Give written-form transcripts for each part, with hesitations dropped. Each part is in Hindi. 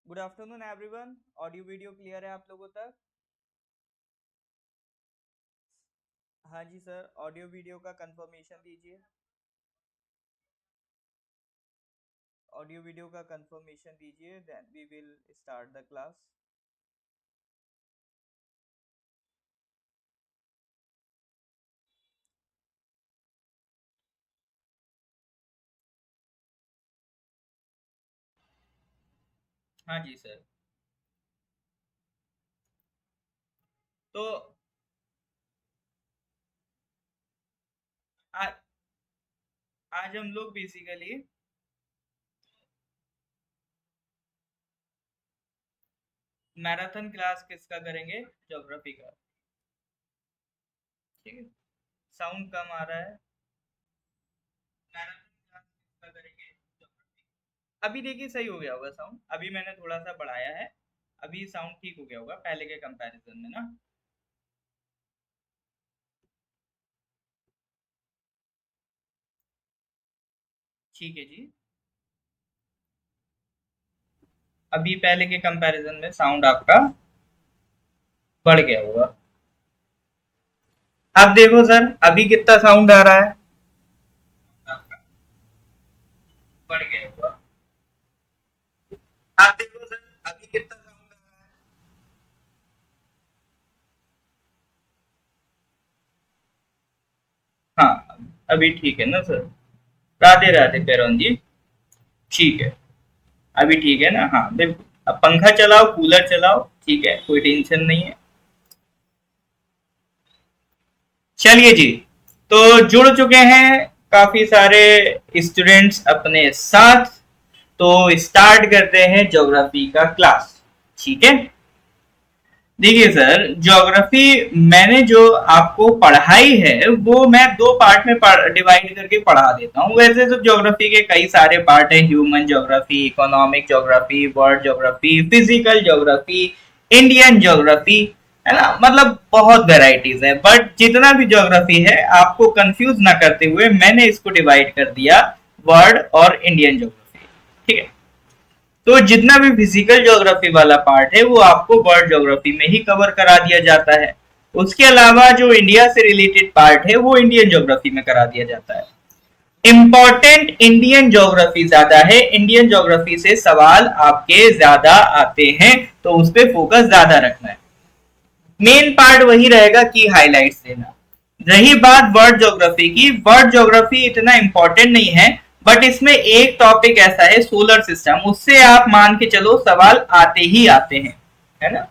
Good afternoon everyone. Audio video clear है आप लोगों तक? हाँ जी सर, ऑडियो वीडियो का कंफर्मेशन दीजिए। ऑडियो वीडियो का कंफर्मेशन दीजिए, then we will start the class. हाँ जी सर। तो आ, आज हम लोग बेसिकली मैराथन क्लास किसका करेंगे? ज्योग्राफी का। ठीक है, साउंड कम आ रहा है। मैराथन क्लास किसका करेंगे? ज्योग्राफी। अभी देखिए सही हो गया होगा साउंड, अभी मैंने थोड़ा सा बढ़ाया है। अभी साउंड ठीक हो गया होगा पहले के कंपैरिजन में ना। ठीक है जी। अभी पहले के कंपैरिजन में साउंड आपका बढ़ गया होगा। आप देखो सर, अभी कितना साउंड आ रहा है? आपका बढ़ गया होगा। आप देखो सर, अभी कितना साउंड आ रहा है? हाँ, अभी ठीक है ना सर? राधे राधे पेरोन जी। ठीक है, अभी ठीक है ना? हाँ बिल्कुल। अब पंखा चलाओ, कूलर चलाओ, ठीक है, कोई टेंशन नहीं है। चलिए जी, तो जुड़ चुके हैं काफी सारे स्टूडेंट्स अपने साथ। तो स्टार्ट करते हैं ज्योग्राफी का क्लास। ठीक है, देखिए सर, ज्योग्राफी मैंने जो आपको पढ़ाई है वो मैं दो पार्ट में डिवाइड करके पढ़ा देता हूँ। वैसे तो ज्योग्राफी के कई सारे पार्ट हैं: human geography, economic geography, world geography, physical geography, Indian geography, है ना। मतलब बहुत वेराइटीज है, बट जितना भी ज्योग्राफी है आपको कंफ्यूज ना करते हुए मैंने इसको डिवाइड कर दिया वर्ल्ड और इंडियन ज्योग्राफी। ठीक है, तो जितना भी फिजिकल ज्योग्राफी वाला पार्ट है वो आपको वर्ल्ड ज्योग्राफी में ही कवर करा दिया जाता है। उसके अलावा जो इंडिया से रिलेटेड पार्ट है वो इंडियन ज्योग्राफी में करा दिया जाता है। इंपॉर्टेंट इंडियन ज्योग्राफी ज्यादा है, इंडियन ज्योग्राफी से सवाल आपके ज्यादा आते हैं, तो उस पर फोकस ज्यादा रखना है। मेन पार्ट वही रहेगा कि हाइलाइट्स देना। रही बात वर्ल्ड ज्योग्राफी की, वर्ल्ड ज्योग्राफी इतना इंपॉर्टेंट नहीं है, बट इसमें एक टॉपिक ऐसा है सोलर सिस्टम, उससे आप मान के चलो सवाल आते ही आते हैं, है ना।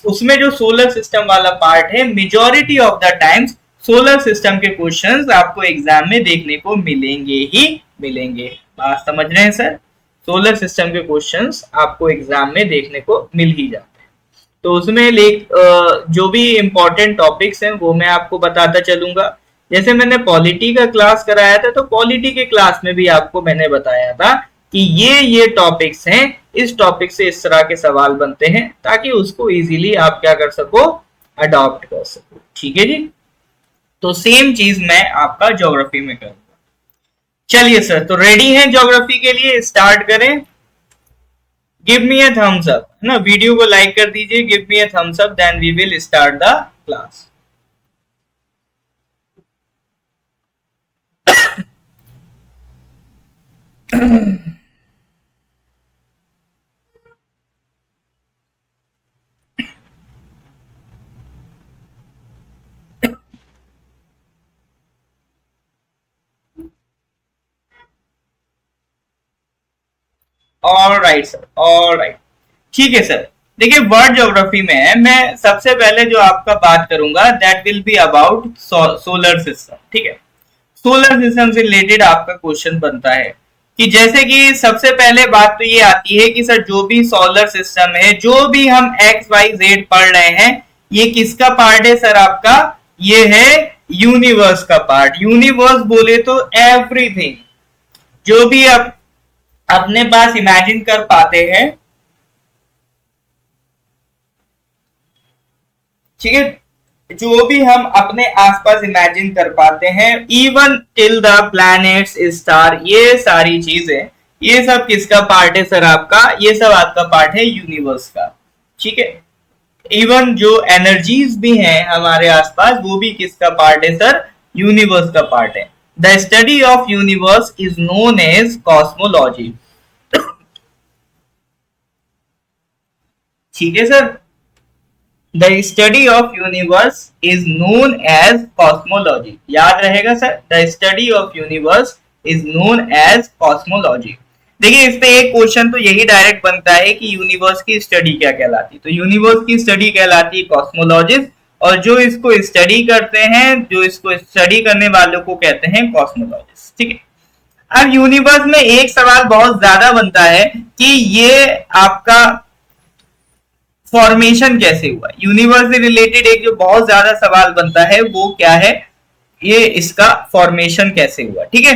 उसमें जो सोलर सिस्टम वाला पार्ट है, majority of the times solar system के क्वेश्चंस आपको एग्जाम में देखने को मिलेंगे ही मिलेंगे। बात समझ रहे हैं सर? सोलर सिस्टम के क्वेश्चंस आपको एग्जाम में देखने को मिल ही जाते हैं। तो उसमें जो भी इम्पोर्टेंट टॉपिक्स हैं वो मैं आपको बताता चलूंगा। जैसे मैंने पॉलिटी का क्लास कराया था, तो पॉलिटी के क्लास में भी आपको मैंने बताया था कि ये टॉपिक्स हैं, इस टॉपिक से इस तरह के सवाल बनते हैं, ताकि उसको इजीली आप क्या कर सको, अडॉप्ट कर सको। ठीक है जी, तो सेम चीज मैं आपका ज्योग्राफी में करूंगा। चलिए सर, तो रेडी हैं ज्योग्राफी के लिए? स्टार्ट करें। Give me a thumbs up, है ना। वीडियो को लाइक कर दीजिए, give me a thumbs up, then we will start the class. All right sir, all right. ठीक है सर, देखिए वर्ल्ड ज्योग्राफी में है, मैं सबसे पहले जो आपका बात करूंगा that will be about solar system. ठीक है, सोलर सिस्टम से रिलेटेड आपका क्वेश्चन बनता है कि जैसे कि सबसे पहले बात तो ये आती है कि सर जो भी सोलर सिस्टम है, जो भी हम एक्स वाई जेड पढ़ रहे हैं, ये किसका पार्ट है सर आपका? ये है यूनिवर्स का पार्ट। यूनिवर्स बोले तो एवरीथिंग, जो भी आप अपने पास इमेजिन कर पाते हैं। ठीक है, जो भी हम अपने आसपास इमेजिन कर पाते हैं, even till the planets, star, ये सारी चीजें ये सब किसका पार्ट है सर आपका, ये सब आपका पार्ट है यूनिवर्स का, ठीक है। इवन जो एनर्जीज भी हैं हमारे आसपास वो भी किसका पार्ट है सर, यूनिवर्स का पार्ट है। The study of universe is known as cosmology, ठीक है sir. The study of universe is known as cosmology, याद रहेगा sir, the study of universe is known as cosmology. देखिए इस पे एक क्वेश्चन तो यही डायरेक्ट बनता है कि यूनिवर्स की स्टडी क्या कहलाती है, तो यूनिवर्स की स्टडी कहलाती है कॉस्मोलॉजिस्ट, और जो इसको स्टडी करते हैं, जो इसको स्टडी करने वालों को कहते हैं कॉस्मोलॉजिस्ट, ठीक है। अब यूनिवर्स में एक सवाल बहुत ज्यादा बनता है कि ये आपका फॉर्मेशन कैसे हुआ, यूनिवर्स से रिलेटेड एक जो बहुत ज्यादा सवाल बनता है वो क्या है, ये इसका फॉर्मेशन कैसे हुआ, ठीक है।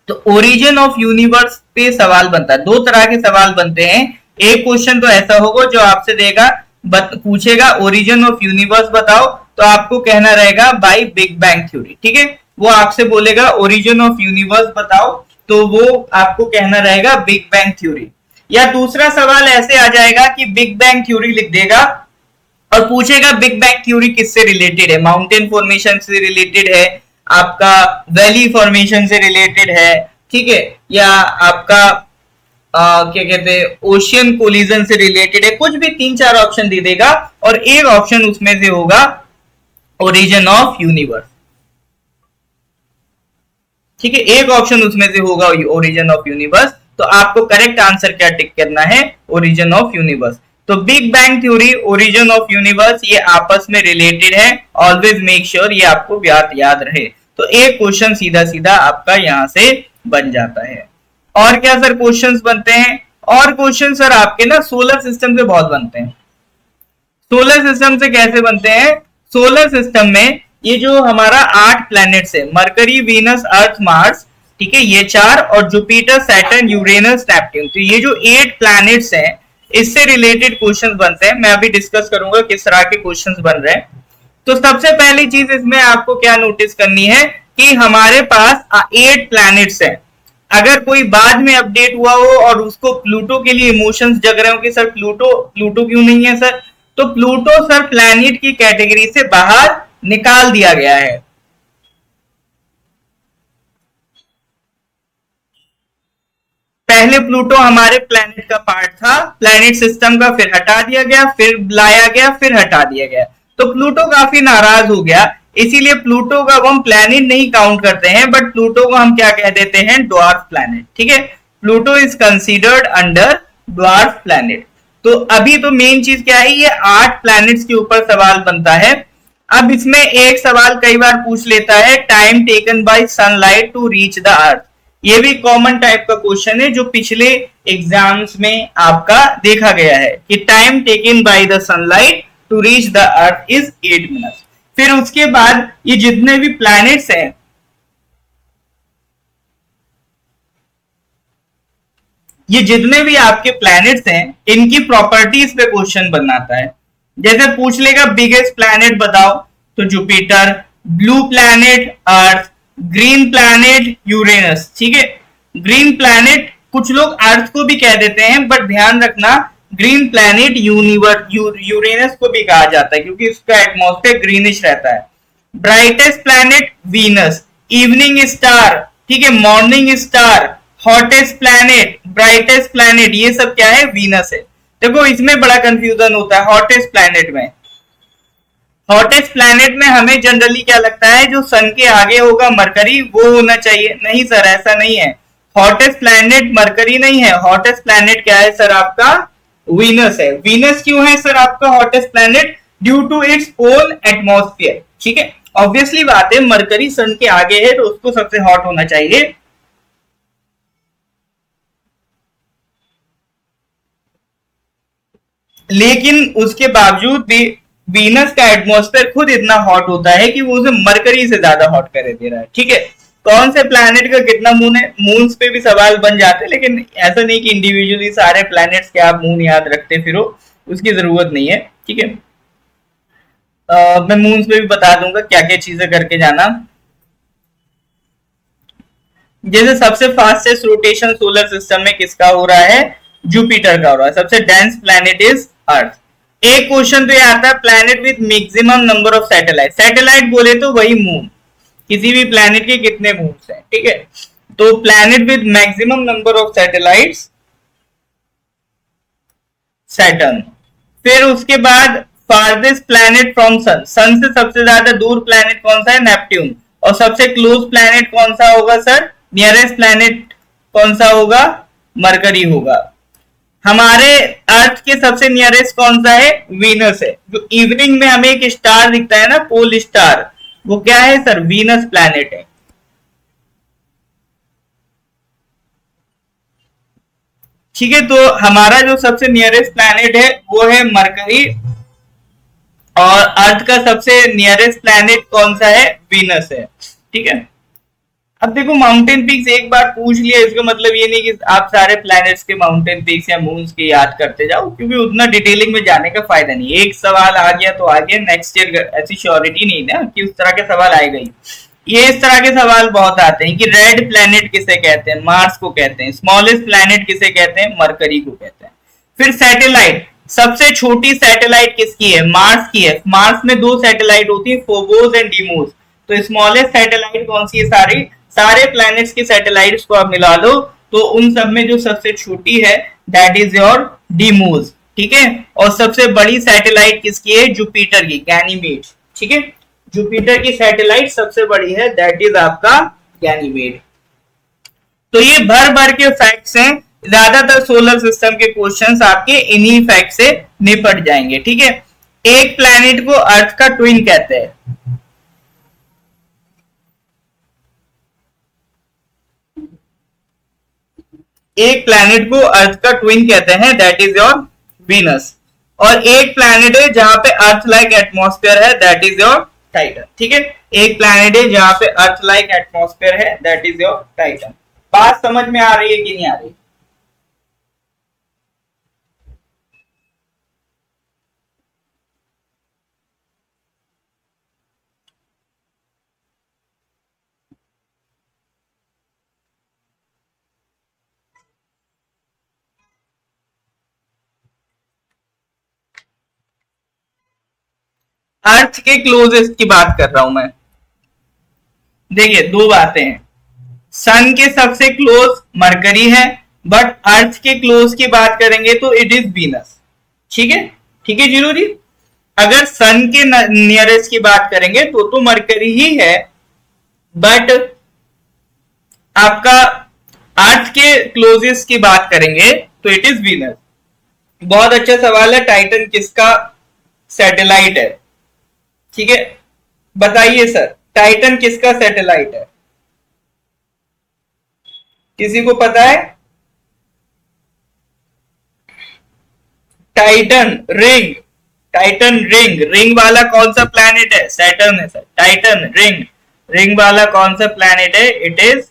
तो ओरिजिन ऑफ यूनिवर्स पे सवाल बनता है, दो तरह के सवाल बनते हैं। एक क्वेश्चन तो ऐसा होगा जो आपसे देगा पूछेगा ओरिजिन ऑफ यूनिवर्स बताओ, तो आपको कहना रहेगा बाय बिग बैंग थ्योरी, ठीक है। वो आपसे बोलेगा ओरिजिन ऑफ यूनिवर्स बताओ, तो वो आपको कहना रहेगा बिग बैंग थ्योरी। या दूसरा सवाल ऐसे आ जाएगा कि बिग बैंग थ्योरी लिख देगा और पूछेगा बिग बैंग थ्योरी किससे रिलेटेड है, माउंटेन फॉर्मेशन से रिलेटेड है, आपका वैली फॉर्मेशन से रिलेटेड है, ठीक है, या आपका क्या कहते हैं ओशियन कोलिजन से रिलेटेड है, कुछ भी तीन चार ऑप्शन दे देगा और एक ऑप्शन उसमें से होगा ओरिजिन ऑफ यूनिवर्स, ठीक है, एक ऑप्शन उसमें से होगा ओरिजिन ऑफ यूनिवर्स। तो आपको करेक्ट आंसर क्या टिक करना है, ओरिजिन ऑफ यूनिवर्स। तो big bang theory, origin of universe ये आपस में रिलेटेड है, ऑलवेज मेक श्योर ये आपको याद रहे। तो एक क्वेश्चन सीधा सीधा आपका यहां से बन जाता है। और क्या सर क्वेश्चंस बनते हैं, और क्वेश्चन सर आपके ना सोलर सिस्टम से बहुत बनते हैं। सोलर सिस्टम से कैसे बनते हैं, सोलर सिस्टम में ये जो हमारा 8 प्लैनेट्स है, मरकरी, वीनस, अर्थ, मार्स, ठीक है, ये 4, और जुपिटर, सैटर्न, यूरेनस, नेपट्यून, तो ये जो 8 प्लैनेट्स हैं इससे रिलेटेड क्वेश्चंस बनते हैं। मैं अभी डिस्कस करूंगा किस तरह के क्वेश्चंस बन रहे हैं। तो सबसे पहली चीज इसमें आपको क्या नोटिस करनी है कि हमारे पास 8 प्लैनेट्स हैं। अगर कोई बाद में अपडेट हुआ हो और उसको प्लूटो के लिए इमोशंस जग रहे हो कि सर प्लूटो क्यों नहीं है सर, तो प्लूटो सर प्लैनेट की कैटेगरी से बाहर निकाल दिया गया है। पहले प्लूटो हमारे प्लैनेट का पार्ट था, प्लैनेट सिस्टम का, फिर हटा दिया गया, फिर लाया गया, फिर हटा दिया गया। तो प्लूटो काफी नाराज हो गया, इसीलिए प्लूटो का हम प्लैनेट नहीं काउंट करते हैं, बट प्लूटो को हम क्या कह देते हैं, ड्वार्फ प्लैनेट, ठीक है। Pluto is considered under dwarf planet. तो अभी तो मेन चीज क्या है, ये 8 प्लैनेट्स के ऊपर सवाल बनता है। अब इसमें एक सवाल कई बार पूछ लेता है, time taken by sunlight to reach the earth. ये भी कॉमन टाइप का क्वेश्चन है जो पिछले एग्जाम्स में आपका देखा गया है कि time taken by the sunlight to reach the earth is 8 minutes. फिर उसके बाद ये जितने भी प्लैनेट्स हैं, ये जितने भी आपके प्लैनेट्स हैं इनकी प्रॉपर्टीज पे क्वेश्चन बनाता है। जैसे पूछ लेगा बिगेस्ट प्लैनेट बताओ, तो Jupiter, blue planet earth, green planet Uranus, ठीक है। ग्रीन प्लैनेट कुछ लोग अर्थ को भी कह देते हैं, बट ध्यान रखना ग्रीन प्लैनेट यूरेनस को भी कहा जाता है क्योंकि उसका एटमॉस्फेयर ग्रीनिश रहता है। Brightest planet Venus, evening star, ठीक है, morning star, hottest planet, brightest planet, ये सब क्या है, वीनस है। देखो इसमें बड़ा कंफ्यूजन होता है हॉटेस्ट प्लैनेट में। हॉटेस्ट प्लैनेट में हमें जनरली क्या लगता है, जो सन के आगे होगा मरकरी वो होना चाहिए, नहीं सर ऐसा नहीं है। हॉटेस्ट प्लैनेट मरकरी नहीं है, हॉटेस्ट प्लैनेट क्या है सर आपका, वीनस है। वीनस क्यों है सर आपका hottest planet, due to its own atmosphere, ठीक है। ऑब्वियसली बात है मरकरी सन के आगे है तो उसको सबसे हॉट होना चाहिए। लेकिन उसके बावजूद भी वीनस का एटमॉस्फेयर खुद इतना हॉट होता है कि वो उसे मरकरी से ज्यादा हॉट कर दे रहा है, ठीक है। कौन से प्लैनेट का कितना मून है, मून्स पे भी सवाल बन जाते हैं, लेकिन ऐसा नहीं कि इंडिविजुअली सारे प्लैनेट्स के आप मून याद रखते फिरो, उसकी जरूरत नहीं है, ठीक है। मैं मून्स पे भी बता दूंगा क्या क्या चीजें करके जाना। जैसे सबसे फास्टेस्ट रोटेशन सोलर सिस्टम में किसका हो रहा है, जुपिटर का हो रहा है। सबसे डेंस प्लैनेट इज अर्थ। एक क्वेश्चन तो ये आता है planet with maximum number of satellite. Satellite बोले तो वही मून, किसी भी प्लैनेट के कितने मून्स हैं, ठीक है। तो planet with maximum number of satellites Saturn. फिर उसके बाद फारदेस्ट प्लैनेट फ्रॉम सन, सन से सबसे ज्यादा दूर प्लैनेट कौन सा है, नेपट्यून। और सबसे क्लोज प्लैनेट कौन सा होगा सर, नियरेस्ट प्लैनेट कौन सा होगा, मरकरी होगा। हमारे अर्थ के सबसे नियरेस्ट कौन सा है, वीनस है। जो इवनिंग में हमें एक स्टार दिखता है ना, पोल स्टार, वो क्या है सर, वीनस प्लैनेट है। ठीक है, तो हमारा जो सबसे नियरेस्ट प्लैनेट है वो है मरकरी, और अर्थ का सबसे नियरेस्ट प्लैनेट कौन सा है, वीनस है। ठीक है, अब देखो माउंटेन पीक्स एक बार पूछ लिया, इसका मतलब ये नहीं कि आप सारे प्लैनेट्स के माउंटेन पीक्स या मून्स के याद करते जाओ, क्योंकि उतना डिटेलिंग में जाने का फायदा नहीं। एक सवाल आ गया तो आ गया, नेक्स्ट ईयर ऐसी श्योरिटी नहीं ना कि उस तरह के सवाल आएगा ही। ये इस तरह के सवाल बहुत आते हैं कि रेड प्लैनेट किसे कहते हैं, मार्स को कहते हैं। स्मॉलेस्ट प्लैनेट किसे कहते हैं, मरकरी को कहते हैं। फिर सैटेलाइट, सबसे छोटी सैटेलाइट किसकी है, मार्स की है। मार्स में दो सैटेलाइट होती है, फोबोस एंड डीमोस। तो स्मॉलेस्ट सैटेलाइट कौन सी है, सारे प्लैनेट्स की सैटेलाइट्स को आप मिला लो तो उन सब में जो सबसे छोटी है दैट इज योर डीमोस। ठीक है, और सबसे बड़ी सैटेलाइट किसकी है, जुपिटर की, गैनीमेड। ठीक है, जुपिटर की सैटेलाइट सबसे बड़ी है, दैट इज आपका गैनीमेड। तो ये भर भर के फैक्ट्स हैं, ज्यादातर सोलर सिस्टम के क्वेश्चंस आपके इन्हीं फैक्ट से निपट जाएंगे। ठीक है, एक प्लैनेट को अर्थ का ट्विन कहते हैं। एक प्लैनेट को अर्थ का ट्विन कहते हैं, दैट इज योर वीनस। और एक प्लैनेट है जहां पे अर्थ लाइक एटमॉस्फेयर है, दैट इज योर टाइटन। ठीक है, एक प्लैनेट है जहां पे अर्थ लाइक एटमॉस्फेयर है, दैट इज योर टाइटन। बात समझ में आ रही है कि नहीं आ रही? अर्थ के क्लोजेस्ट की बात कर रहा हूं मैं। देखिए दो बातें हैं, सन के सबसे क्लोज मरकरी है, बट अर्थ के क्लोज की बात करेंगे तो इट इज वीनस। ठीक है, ठीक है जीरो जी। अगर सन के नियरेस्ट की बात करेंगे तो मरकरी ही है, बट आपका अर्थ के क्लोजेस्ट की बात करेंगे तो इट इज वीनस। बहुत अच्छा सवाल है, टाइटन किसका सैटेलाइट है? ठीक है, बताइए सर, टाइटन किसका सैटेलाइट है, किसी को पता है? Titan ring, Titan ring, ring वाला कौन सा प्लैनेट है, सैटर्न है सर। टाइटन रिंग, रिंग वाला कौन सा प्लैनेट है, इट इज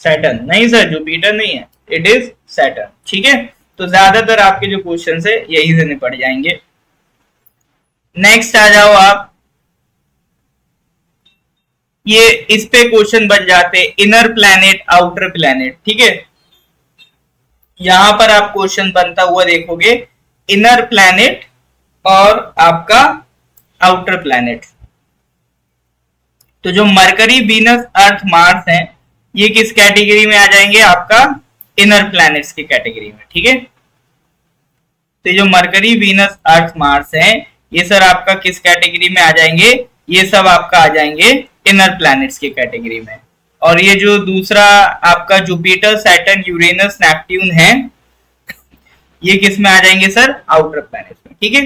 सैटर्न। नहीं सर, जुपिटर नहीं है, इट इज सैटर्न। ठीक है, तो ज्यादातर आपके जो क्वेश्चन है यही से निपट जाएंगे। नेक्स्ट आ जाओ आप, ये इस पे क्वेश्चन बन जाते हैं, इनर प्लैनेट आउटर प्लैनेट। ठीक है, यहां पर आप क्वेश्चन बनता हुआ देखोगे, इनर प्लैनेट और आपका आउटर प्लैनेट। तो जो मरकरी, वीनस, अर्थ, मार्स हैं, ये किस कैटेगरी में आ जाएंगे, आपका इनर प्लैनेट्स की कैटेगरी में। ठीक है, तो जो मरकरी, वीनस, अर्थ, मार्स हैं, ये सर आपका किस कैटेगरी में आ जाएंगे, ये सब आपका आ जाएंगे इनर प्लैनेट्स की कैटेगरी में। और ये जो दूसरा आपका जुपिटर, सैटर्न, यूरेनस, नेपट्यून है, ये किस में आ जाएंगे सर, आउटर प्लैनेट्स में। ठीक है,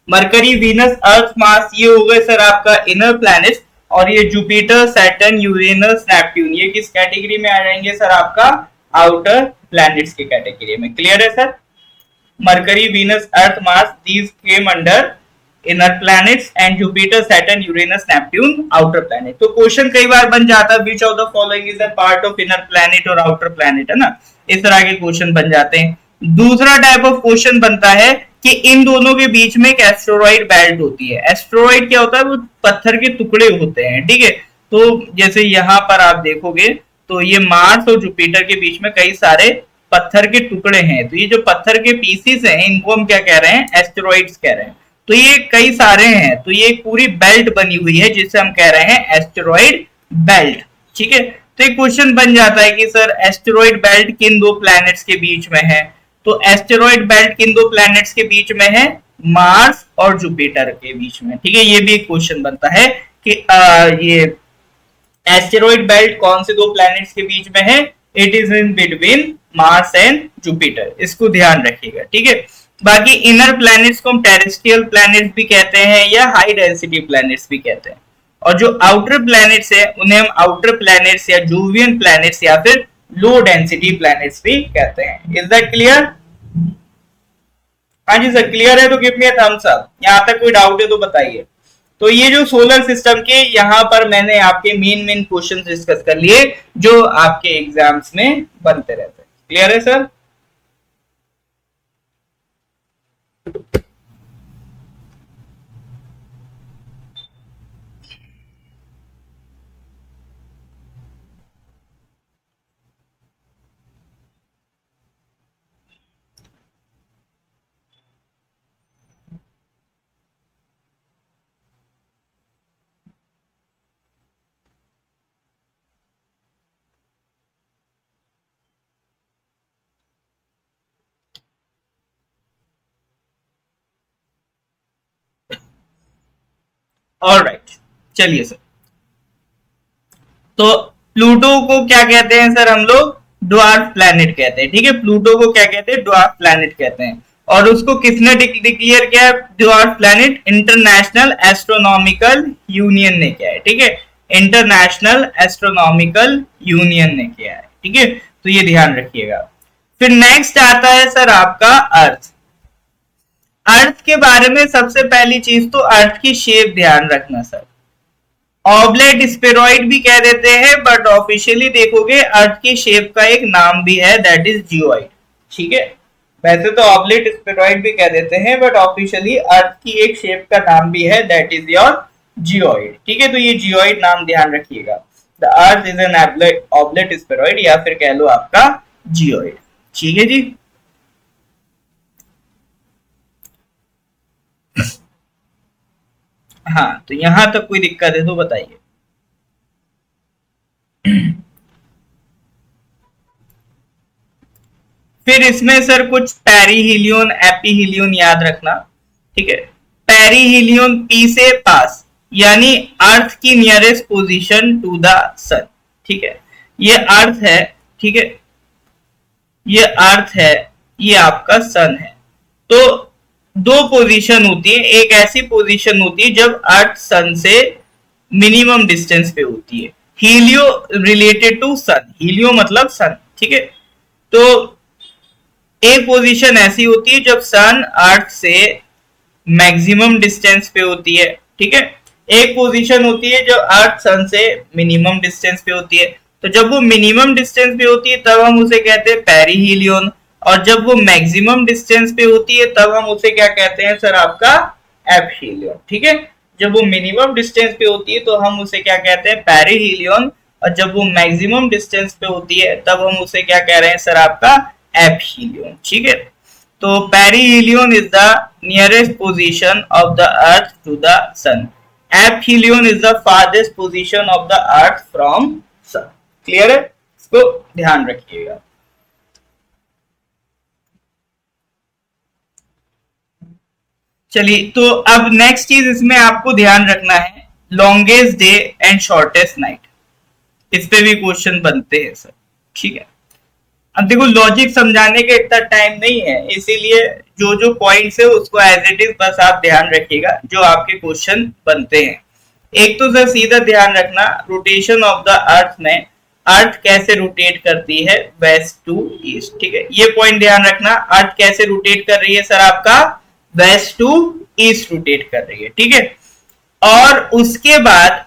मरकरी, वीनस, अर्थ, मार्स ये हो गए सर आपका इनर प्लैनेट्स, और ये जुपिटर, सैटर्न, यूरेनस, नेपट्यून ये किस कैटेगरी में आ जाएंगे सर, आपका आउटर प्लैनेट्स की कैटेगरी में। क्लियर है sir? Mercury, Venus, earth, Mars, these came under inner planets, and Jupiter, Saturn, Uranus, Neptune outer planet. तो क्वेश्चन कई बार बन जाता है, which of the following is a part of inner planet और आउटर प्लैनेट, है ना, इस तरह के क्वेश्चन बन जाते हैं। दूसरा टाइप ऑफ क्वेश्चन बनता है कि इन दोनों के बीच में एक एस्टेरॉइड बेल्ट होती है। एस्टेरॉइड क्या होता है, वो पत्थर के टुकड़े होते हैं। ठीक है, तो जैसे यहाँ पर आप देखोगे तो ये मार्स और जुपिटर के बीच में कई सारे पत्थर के टुकड़े हैं, तो ये जो पत्थर के पीसीस हैं इनको हम क्या कह रहे हैं, एस्टेरॉइड्स कह रहे हैं। तो ये कई सारे हैं, तो ये पूरी बेल्ट बनी हुई है जिसे हम कह रहे हैं एस्टेरॉइड बेल्ट। ठीक है, तो एक क्वेश्चन बन जाता है कि सर एस्टेरॉइड बेल्ट किन दो प्लैनेट्स के बीच में है, तो एस्टेरॉइड बेल्ट किन दो प्लैनेट्स के बीच में है, मार्स और जुपिटर के बीच में। ठीक है, ये भी एक क्वेश्चन बनता है कि ये एस्टेरॉइड बेल्ट कौन से दो प्लैनेट्स के बीच में है, it is in between Mars and Jupiter, इसको ध्यान रखिएगा। ठीक है, बाकी इनर प्लैनेट्स को हम टेरेस्ट्रियल प्लैनेट्स भी कहते हैं या हाई डेंसिटी प्लैनेट्स भी कहते हैं, और जो आउटर प्लैनेट्स है उन्हें हम आउटर प्लैनेट्स या जूवियन प्लैनेट्स या फिर लो डेंसिटी प्लैनेट्स भी कहते हैं। Is that clear? हाँ जी सर, क्लियर है तो give me a thumbs up. यहाँ तक कोई डाउट है तो बताइए। तो ये जो सोलर सिस्टम के यहाँ पर मैंने आपके मेन क्वेश्चन डिस्कस कर लिए जो आपके एग्जाम्स में बनते रहते हैं। क्लियर है सर? ऑलराइट, चलिए सर। तो प्लूटो को क्या कहते हैं सर, हम लोग ड्वार्फ प्लैनेट कहते हैं। ठीक है, प्लूटो को क्या कहते हैं, ड्वार्फ प्लैनेट कहते हैं। और उसको किसने डिक्लेयर किया dwarf planet, international astronomical union ने किया है। ठीक है, इंटरनेशनल एस्ट्रोनॉमिकल यूनियन ने किया है। ठीक है, तो ये ध्यान रखिएगा। फिर नेक्स्ट आता है सर आपका अर्थ। अर्थ के बारे में सबसे पहली चीज तो अर्थ की शेप ध्यान रखना सर। ऑब्लेट स्फेरॉइड भी कह देते हैं, बट ऑफिशियली देखोगे अर्थ की शेप का एक नाम भी है, दैट इज जियोइड। ठीक है, वैसे तो ऑब्लेट स्फेरॉइड भी कह देते हैं, बट ऑफिशियली अर्थ की एक शेप का नाम भी है, दैट इज योर जियोइड। ठीक है, तो ये जियोइड नाम ध्यान रखिएगा। The earth is an oblate spheroid या फिर कह लो आपका जियोइड। ठीक है जी। हाँ, तो यहां तक कोई दिक्कत है तो बताइए। फिर इसमें सर कुछ पेरीहीलियन एपीहीलियन याद रखना। ठीक है, पेरीहीलियन पी से पास यानी अर्थ की नियरेस्ट पोजीशन टू द सन। ठीक है, ये अर्थ है। ठीक है, ये अर्थ है, ये आपका सन है। तो दो पोजीशन होती है, एक ऐसी पोजीशन होती है जब अर्थ सन से मिनिमम डिस्टेंस पे होती है, helio related to sun, helio मतलब सन। ठीक है, तो एक पोजीशन ऐसी होती है जब सन अर्थ से मैक्सिमम डिस्टेंस पे होती है। ठीक है, एक पोजीशन होती है जब अर्थ सन से मिनिमम डिस्टेंस पे होती है। तो जब वो मिनिमम डिस्टेंस पे होती है तब हम उसे कहते हैं पेरीहीलियन, और जब वो मैक्सिमम डिस्टेंस पे होती है तब हम उसे क्या कहते हैं सर, आपका एपहीलियन। ठीक है, जब वो मिनिमम डिस्टेंस पे होती है तो हम उसे क्या कहते हैं, पेरीहीलियन, और जब वो मैक्सिमम डिस्टेंस पे होती है तब हम उसे क्या कह रहे हैं सर, आपका एपहीलियन। ठीक है, तो perihelion is the nearest position of the earth to the sun, aphelion is the farthest position of the earth from sun. Clear है? इसको ध्यान रखिएगा। चलिए, तो अब नेक्स्ट चीज इसमें आपको ध्यान रखना है, longest day and shortest night. इस पे भी क्वेश्चन बनते हैं सर। ठीक है, अब देखो लॉजिक समझाने का इतना टाइम नहीं है, इसीलिए जो जो पॉइंट्स है उसको एज इट इज बस आप ध्यान रखिएगा जो आपके क्वेश्चन बनते हैं। एक तो सर सीधा ध्यान रखना, रोटेशन ऑफ द अर्थ में अर्थ कैसे रोटेट करती है, वेस्ट टू ईस्ट। ठीक है, ये पॉइंट ध्यान रखना, अर्थ कैसे रोटेट कर रही है सर, आपका वेस्ट टू ईस्ट रोटेट कर रही है। ठीक है, और उसके बाद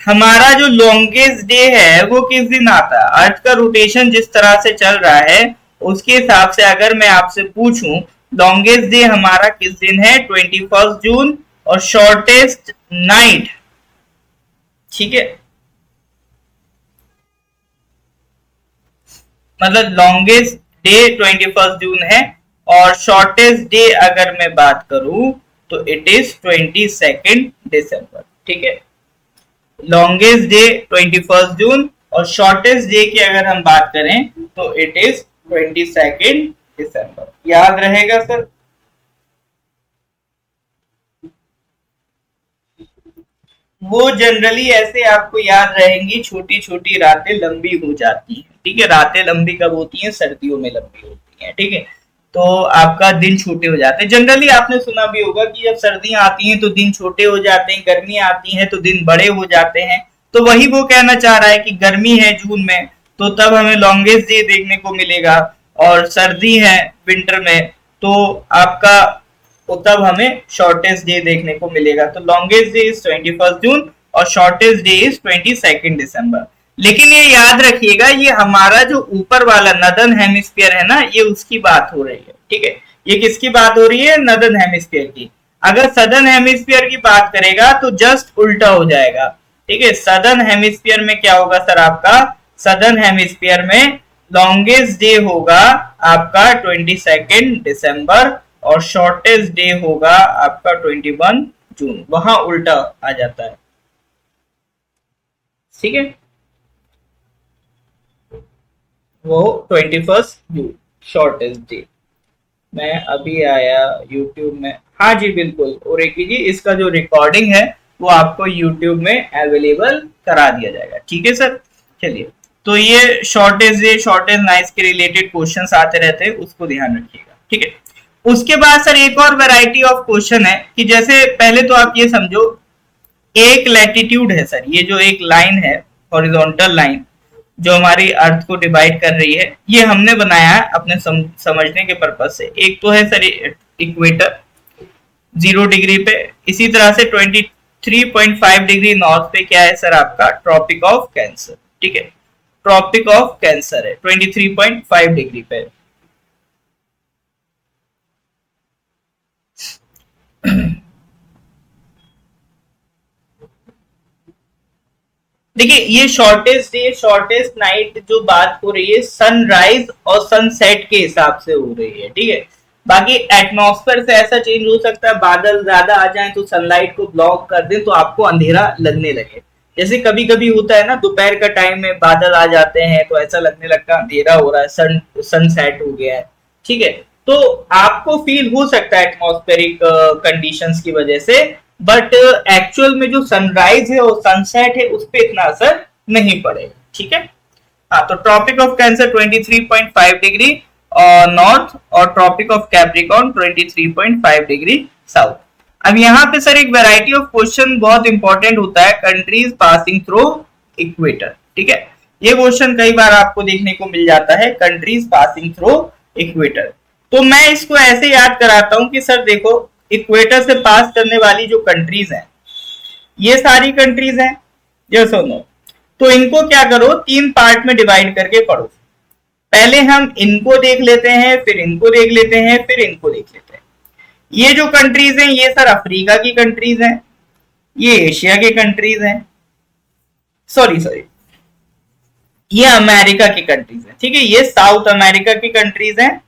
हमारा जो लॉन्गेस्ट डे है वो किस दिन आता है, अर्थ का रोटेशन जिस तरह से चल रहा है उसके हिसाब से अगर मैं आपसे पूछूं लॉन्गेस्ट डे हमारा किस दिन है, 21 जून, और शॉर्टेस्ट नाइट, ठीक है, मतलब लॉन्गेस्ट डे 21 जून है, और शॉर्टेस्ट डे अगर मैं बात करूं तो इट इज 22 दिसंबर। ठीक है, लॉन्गेस्ट डे 21 जून, और शॉर्टेस्ट डे की अगर हम बात करें तो इट इज 22 दिसंबर। याद रहेगा सर? वो जनरली ऐसे आपको याद रहेंगी, छोटी छोटी रातें लंबी हो जाती हैं। ठीक है, रातें लंबी कब होती हैं? सर्दियों में लंबी होती हैं। ठीक है, तो आपका दिन छोटे हो जाते हैं। जनरली आपने सुना भी होगा कि जब सर्दियां आती हैं तो दिन छोटे हो जाते हैं, गर्मियां आती हैं तो दिन बड़े हो जाते हैं। तो वही वो कहना चाह रहा है कि गर्मी है जून में तो तब हमें लॉन्गेस्ट डे देखने को मिलेगा, और सर्दी है विंटर में तो आपका तो तब हमें शॉर्टेस्ट डे देखने को मिलेगा। तो लॉन्गेस्ट डे इज 21 जून और शॉर्टेस्ट डे इज 22 दिसंबर। लेकिन ये याद रखिएगा, ये हमारा जो ऊपर वाला नदर्न हेमिस्फीयर है ना, ये उसकी बात हो रही है। ठीक है, ये किसकी बात हो रही है? नदर्न हेमिस्फीयर की। अगर सदर्न हेमिस्फीयर की बात करेगा तो जस्ट उल्टा हो जाएगा। ठीक है, सदर्न हेमिस्फीयर में क्या होगा सर आपका? सदर्न हेमिस्फीयर में लॉन्गेस्ट डे होगा आपका 22 दिसंबर, और शॉर्टेस्ट डे होगा आपका 21 जून। वहां उल्टा आ जाता है। ठीक है, वो 21 जून शॉर्टेस्ट डे। मैं अभी आया यूट्यूब में, हाँ जी बिल्कुल ओरेकी जी, इसका जो रिकॉर्डिंग है वो आपको यूट्यूब में अवेलेबल करा दिया जाएगा। ठीक है सर, चलिए। तो ये शॉर्टेज डे, शॉर्टेज नाइट्स के रिलेटेड क्वेश्चंस आते रहते हैं, उसको ध्यान रखिएगा। ठीक है, उसके बाद सर एक और वैरायटी ऑफ क्वेश्चन है कि जैसे पहले तो आप ये समझो, एक लैटिट्यूड है सर, ये जो एक लाइन है हॉरिजॉन्टल लाइन जो हमारी अर्थ को डिवाइड कर रही है, ये हमने बनाया है अपने समझने के पर्पज से। एक तो है सर इक्वेटर 0 डिग्री पे, इसी तरह से 23.5 डिग्री नॉर्थ पे क्या है सर आपका? Tropic of cancer. ठीक है, ट्रॉपिक ऑफ कैंसर है 23.5 डिग्री पे। देखिए, ये शॉर्टेस्ट डे शॉर्टेस्ट नाइट जो बात हो रही है सनराइज और सनसेट के हिसाब से हो रही है। ठीक है, बाकी एटमॉस्फेयर से ऐसा चेंज हो सकता है, बादल ज्यादा आ जाए तो सनलाइट को ब्लॉक कर दे तो आपको अंधेरा लगने लगे। जैसे कभी कभी होता है ना, दोपहर का टाइम में बादल आ जाते हैं तो ऐसा लगने लगता है अंधेरा हो रहा है, सनसेट हो गया है। ठीक है, तो आपको फील हो सकता है एटमॉस्फेरिक कंडीशंस की वजह से, बट एक्चुअल में जो सनराइज है और सनसेट है उस पर इतना असर नहीं पड़ेगा। ठीक है, हाँ, तो tropic of cancer 23.5 degree north, और tropic of capricorn 23.5 degree south. अब यहाँ पे सर एक वैरायटी ऑफ क्वेश्चन बहुत इंपॉर्टेंट होता है, कंट्रीज पासिंग थ्रू इक्वेटर। ठीक है, ये क्वेश्चन कई बार आपको देखने को मिल जाता है, कंट्रीज पासिंग थ्रू इक्वेटर। तो मैं इसको ऐसे याद कराता हूं कि सर देखो, इक्वेटर से पास करने वाली जो कंट्रीज हैं ये सारी कंट्रीज हैं, यस और नो? तो इनको क्या करो, 3 पार्ट में डिवाइड करके पढ़ो। पहले हम इनको देख लेते हैं, फिर इनको देख लेते हैं, फिर इनको देख लेते हैं। ये जो कंट्रीज हैं ये सर अफ्रीका की कंट्रीज हैं, ये एशिया की कंट्रीज हैं, सॉरी ये अमेरिका की कंट्रीज हैं। ठीक है, ये साउथ अमेरिका की कंट्रीज हैं,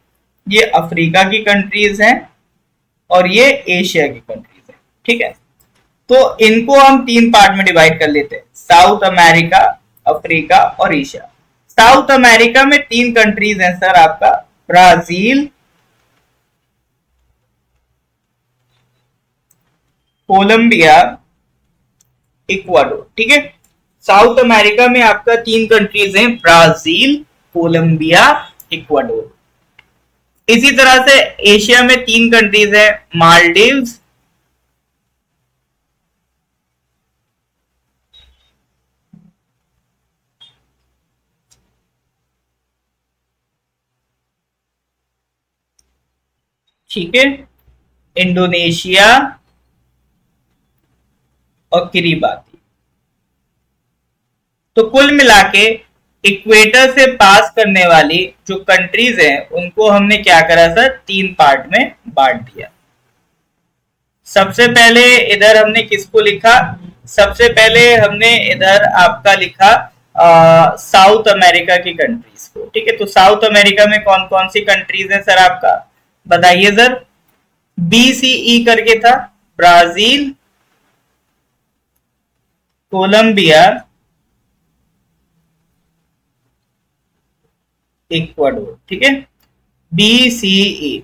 ये अफ्रीका की कंट्रीज हैं, और ये एशिया की कंट्रीज है। ठीक है, तो इनको हम 3 पार्ट में डिवाइड कर लेते हैं, साउथ अमेरिका, अफ्रीका और एशिया। साउथ अमेरिका में 3 कंट्रीज हैं सर आपका, ब्राजील, कोलंबिया, इक्वाडोर। ठीक है, साउथ अमेरिका में आपका 3 कंट्रीज हैं, ब्राजील, कोलंबिया, इक्वाडोर। इसी तरह से एशिया में 3 कंट्रीज हैं, मालदीव्स, ठीक है, इंडोनेशिया और किरीबाती। तो कुल मिला के इक्वेटर से पास करने वाली जो कंट्रीज हैं उनको हमने क्या करा सर? 3 पार्ट में बांट दिया। सबसे पहले इधर हमने किसको लिखा? सबसे पहले हमने इधर आपका लिखा साउथ अमेरिका की कंट्रीज को। ठीक है, तो साउथ अमेरिका में कौन कौन सी कंट्रीज हैं सर आपका, बताइए सर। बीसीई करके था, ब्राजील, कोलंबिया, इक्वाडोर। ठीक है, बीसीई,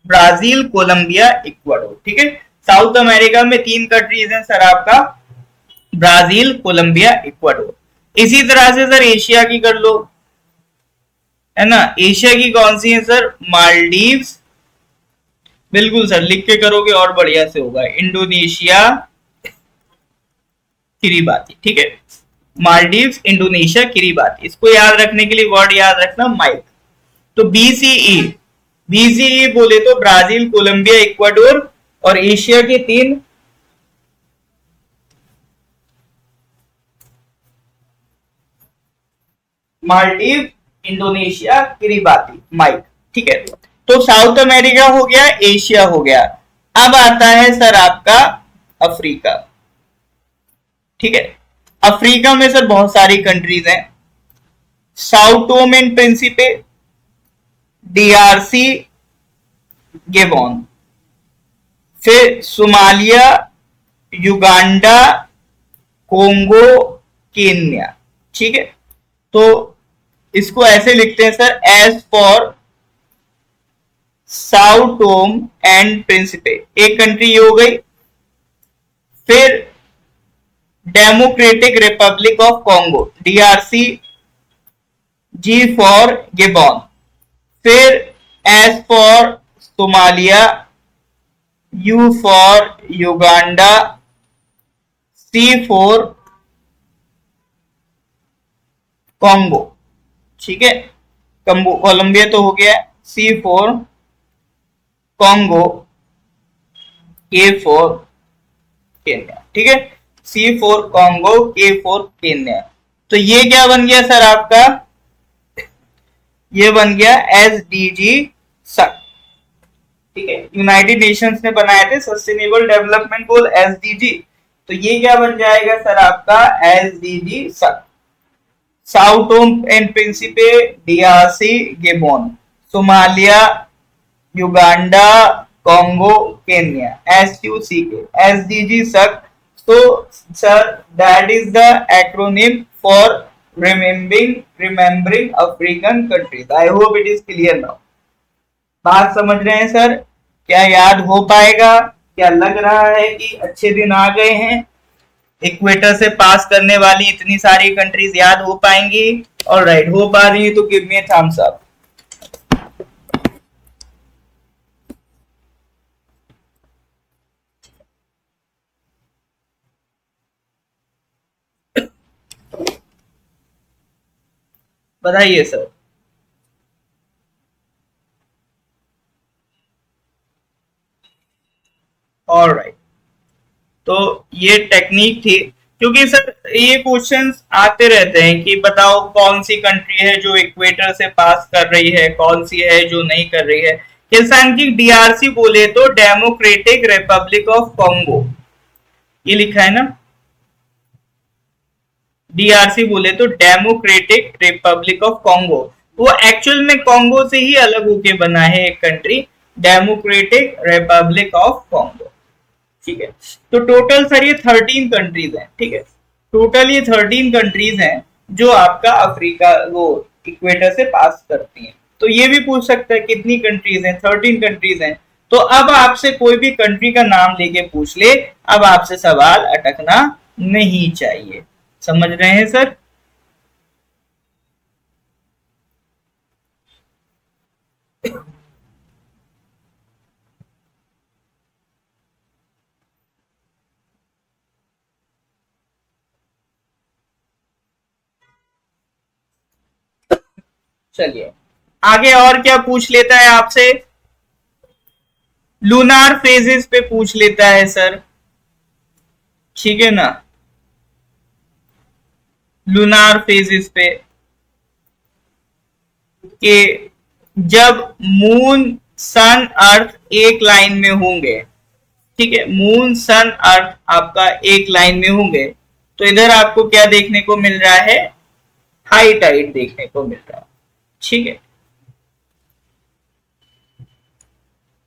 ब्राजील, कोलंबिया, इक्वाडोर। ठीक है, साउथ अमेरिका में तीन कंट्रीज हैं सर आपका, ब्राजील, कोलंबिया, इक्वाडोर। इसी तरह से सर एशिया की कर लो, है ना। एशिया की कौन सी है सर, मालदीव्स, बिल्कुल सर, लिख के करोगे और बढ़िया से होगा, इंडोनेशिया, किरीबाती। ठीक है, मालदीव्स, इंडोनेशिया, किरीबाती। इसको याद रखने के लिए वर्ड याद रखना माइक। तो बीसीई, बीसीई बोले तो ब्राजील, कोलंबिया, इक्वाडोर, और एशिया के तीन, मालदीव, इंडोनेशिया, किरीबाती, माइक। ठीक है, तो साउथ अमेरिका हो गया, एशिया हो गया। अब आता है सर आपका अफ्रीका। ठीक है, अफ्रीका में सर बहुत सारी कंट्रीज हैं, Sao Tome and Principe, DRC, Gabon, फिर सोमालिया, युगांडा, कोंगो, केन्या। ठीक है, तो इसको ऐसे लिखते हैं sir, as for Sao Tome and Principe, एक कंट्री ये हो गई। फिर Democratic Republic of Congo, DRC, G for Gabon. फिर S for Somalia, U for Uganda, C for Congo. ठीक है, कोलंबिया तो हो गया, C for Congo, K for Kenya. ठीक है, C for Congo, K for Kenya. तो ये क्या बन गया सर आपका, ये बन गया एसडीजी सर। ठीक है, यूनाइटेड नेशंस ने बनाए थे सस्टेनेबल डेवलपमेंट गोल, एसडीजी। तो ये क्या बन जाएगा सर आपका, SDG sir. Sao Tome and Principe, DRC, Gabon, Somalia, Uganda, Congo, Kenya, SUCK, SDG सर। So sir, that is the acronym for remembering African countries. I hope it is clear now. बात समझ रहे हैं सर, क्या याद हो पाएगा, क्या लग रहा है कि अच्छे दिन आ गए हैं, इक्वेटर से पास करने वाली इतनी सारी कंट्रीज याद हो पाएंगी। और राइट, हो पा रही है तो गिव मी थम्स अप। बताइए सर। ऑलराइट, तो ये टेक्निक थी, क्योंकि सर ये क्वेश्चंस आते रहते हैं कि बताओ कौन सी कंट्री है जो इक्वेटर से पास कर रही है, कौन सी है जो नहीं कर रही है। किसान की डीआरसी बोले तो डेमोक्रेटिक रिपब्लिक ऑफ कॉन्गो, ये लिखा है ना, डीआरसी बोले तो डेमोक्रेटिक रिपब्लिक ऑफ कॉन्गो। वो एक्चुअल में कॉन्गो से ही अलग होके बना है एक country, democratic Republic of Congo. ठीक है, तो टोटल सर ये 13 कंट्रीज हैं। ठीक है, टोटल ये 13 कंट्रीज हैं जो आपका अफ्रीका वो इक्वेटर से पास करती हैं। तो ये भी पूछ सकता है कितनी कंट्रीज हैं, 13 कंट्रीज हैं। तो अब आपसे कोई भी कंट्री का नाम लेके पूछ ले, अब आपसे सवाल अटकना नहीं चाहिए। समझ रहे हैं सर। चलिए आगे और क्या पूछ लेता है आपसे, लूनार फेजेस पे पूछ लेता है सर। ठीक है ना, लूनार फेजेस पे कि जब मून सन अर्थ एक लाइन में होंगे ठीक है, मून सन अर्थ आपका एक लाइन में होंगे, तो इधर आपको क्या देखने को मिल रहा है, हाई टाइड देखने को मिल रहा है। ठीक है,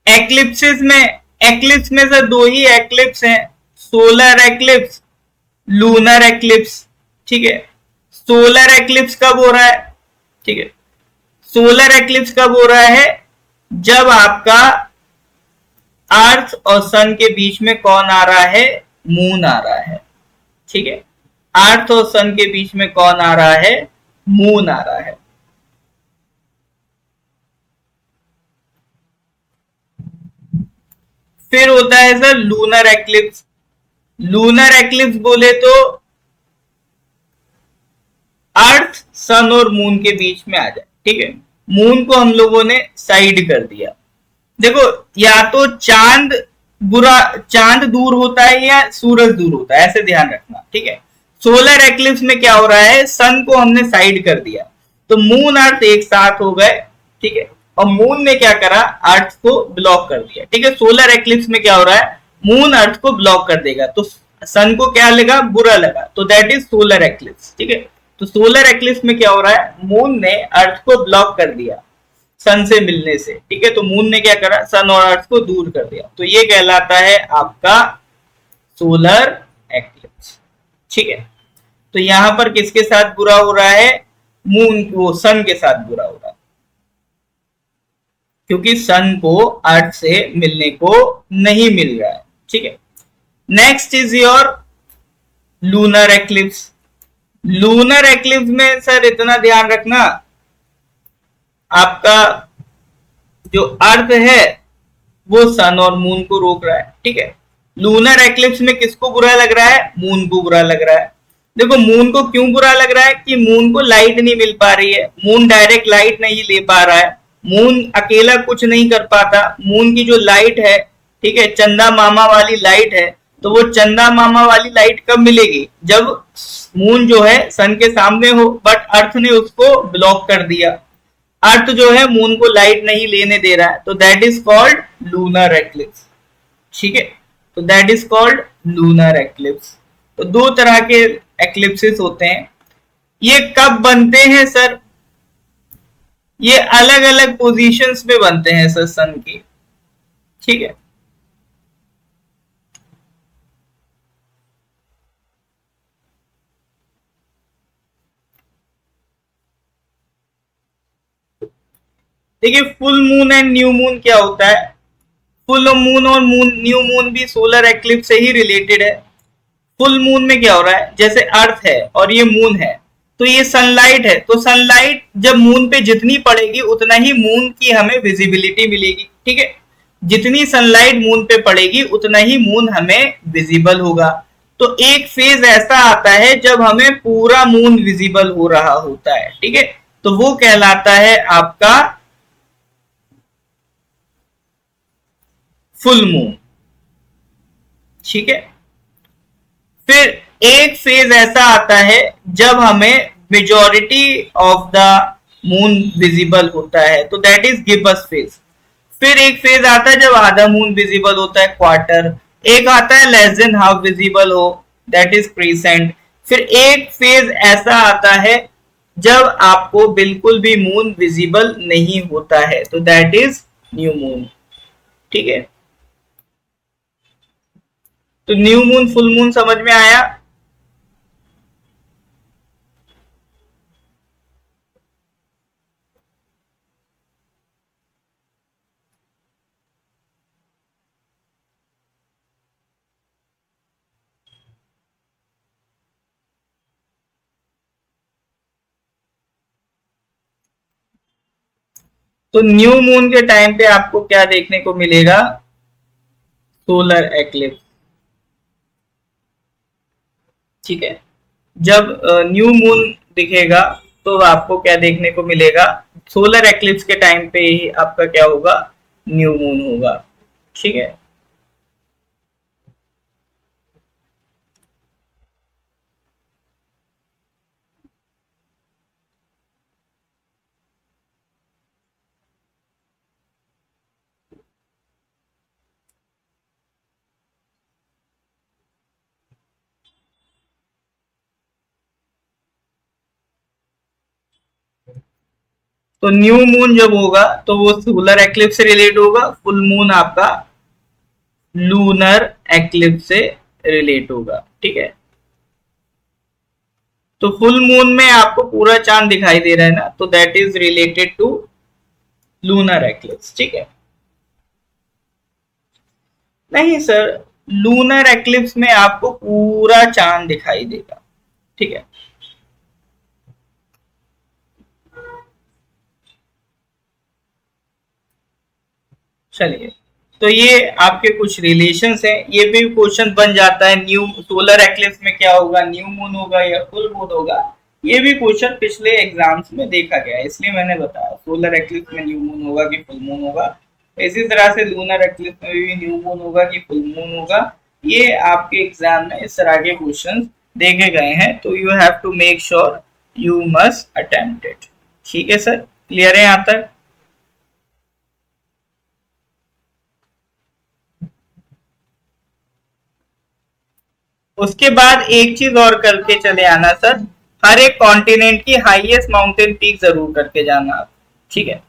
एक्लिप्सिस में, एक्लिप्स में सर दो ही एक्लिप्स हैं, सोलर एक्लिप्स, लूनर एक्लिप्स। ठीक है, सोलर एक्लिप्स कब हो रहा है, ठीक है, सोलर एक्लिप्स कब हो रहा है, जब आपका अर्थ और सन के बीच में कौन आ रहा है, मून आ रहा है। ठीक है, अर्थ और सन के बीच में कौन आ रहा है, मून आ रहा है। फिर होता है sir lunar eclipse. Lunar eclipse बोले तो अर्थ सन और मून के बीच में आ जाए। ठीक है, मून को हम लोगों ने साइड कर दिया। देखो, या तो चांद बुरा, चांद दूर होता है या सूरज दूर होता है, ऐसे ध्यान रखना। ठीक है, सोलर एक्लिप्स में क्या हो रहा है, सन को हमने साइड कर दिया, तो मून अर्थ एक साथ हो गए। ठीक है, और मून ने क्या करा, अर्थ को ब्लॉक कर दिया। ठीक है, सोलर एक्लिप्स में क्या हो रहा है, मून अर्थ को ब्लॉक कर देगा, तो सन को क्या लगा, बुरा लगा, तो दैट इज सोलर एक्लिप्स। ठीक है, तो सोलर एक्लिप्स में क्या हो रहा है, मून ने अर्थ को ब्लॉक कर दिया सन से मिलने से। ठीक है, तो मून ने क्या करा, सन और अर्थ को दूर कर दिया, तो ये कहलाता है आपका सोलर एक्लिप्स। ठीक है, तो यहां पर किसके साथ बुरा हो रहा है, मून, वो सन के साथ बुरा हो रहा है, क्योंकि सन को अर्थ से मिलने को नहीं मिल रहा है। ठीक है, next is your lunar eclipse. Lunar eclipse में सर इतना ध्यान रखना, आपका जो अर्थ है वो सन और मून को रोक रहा है। ठीक है, लूनर एक्लिप्स में किसको बुरा लग रहा है, मून को बुरा लग रहा है। देखो, मून को क्यों बुरा लग रहा है, कि मून को लाइट नहीं मिल पा रही है, मून डायरेक्ट लाइट नहीं ले पा रहा है, मून अकेला कुछ नहीं कर पाता। मून की जो लाइट है, ठीक है, चंदा मामा वाली लाइट है, तो वो चंदा मामा वाली लाइट कब मिलेगी, जब मून जो है सन के सामने हो, बट अर्थ ने उसको ब्लॉक कर दिया, अर्थ जो है मून को लाइट नहीं लेने दे रहा है, तो that is called lunar eclipse. ठीक है, तो that is called lunar eclipse. तो दो तरह के एक्लिप्सिस होते हैं। ये कब बनते हैं सर, ये अलग अलग पोजीशंस पे बनते हैं सर सन की। ठीक है, देखिए full moon and new moon क्या होता है, फुल मून और मून, न्यू मून भी सोलर एक्लिप्स से ही रिलेटेड है। फुल मून में क्या हो रहा है, जैसे अर्थ है और ये मून है, तो ये सनलाइट है, तो सनलाइट जब मून पे जितनी पड़ेगी उतना ही मून की हमें विजिबिलिटी मिलेगी। ठीक है, जितनी सनलाइट मून पे पड़ेगी उतना ही मून हमें विजिबल होगा। तो एक फेज ऐसा आता है जब हमें पूरा मून विजिबल हो रहा होता है। ठीक है, तो वो कहलाता है आपका फुल मून। ठीक है, फिर एक फेज ऐसा आता है जब हमें majority of the moon visible होता है, तो दैट इज गिब्बस फेज। फिर एक फेज आता है जब आधा मून विजिबल होता है, क्वार्टर। एक आता है लेस देन हाफ विजिबल हो, दैट इज क्रीसेंट। फिर एक फेज ऐसा आता है जब आपको बिल्कुल भी मून विजिबल नहीं होता है, तो दैट इज न्यू मून। ठीक है, तो न्यू मून फुल मून समझ में आया। तो न्यू मून के टाइम पे आपको क्या देखने को मिलेगा, सोलर एक्लिप्स। ठीक है, जब न्यू मून दिखेगा तो आपको क्या देखने को मिलेगा, सोलर एक्लिप्स के टाइम पे ही आपका क्या होगा, न्यू मून होगा। ठीक है, तो न्यू मून जब होगा तो वो सोलर एक्लिप्स से रिलेट होगा, फुल मून आपका लूनर एक्लिप्स से रिलेट होगा। ठीक है, तो फुल मून में आपको पूरा चांद दिखाई दे रहा है ना, तो that is related to lunar eclipse. ठीक है, नहीं सर, लूनर एक्लिप्स में आपको पूरा चांद दिखाई देगा। ठीक है, चलिए, तो ये आपके कुछ रिलेशंस हैं। ये भी क्वेश्चन बन जाता है, न्यू सोलर एक्लिप्स में क्या होगा, न्यू मून होगा या फुल मून होगा। ये भी क्वेश्चन पिछले एग्जाम्स में देखा गया है, इसलिए मैंने बताया सोलर एक्लिप्स में न्यू मून होगा कि फुल मून होगा। इसी तरह से लूनर एक्लिप्स में भी न्यू मून होगा कि फुल मून होगा। ये आपके एग्जाम में इस तरह के क्वेश्चन देखे गए हैं, तो you have to make sure you must attempt it. ठीक है सर, क्लियर है यहाँ तक? उसके बाद एक चीज और करके चले आना सर, हर एक कॉन्टिनेंट की हाईएस्ट माउंटेन पीक जरूर करके जाना आप। ठीक है,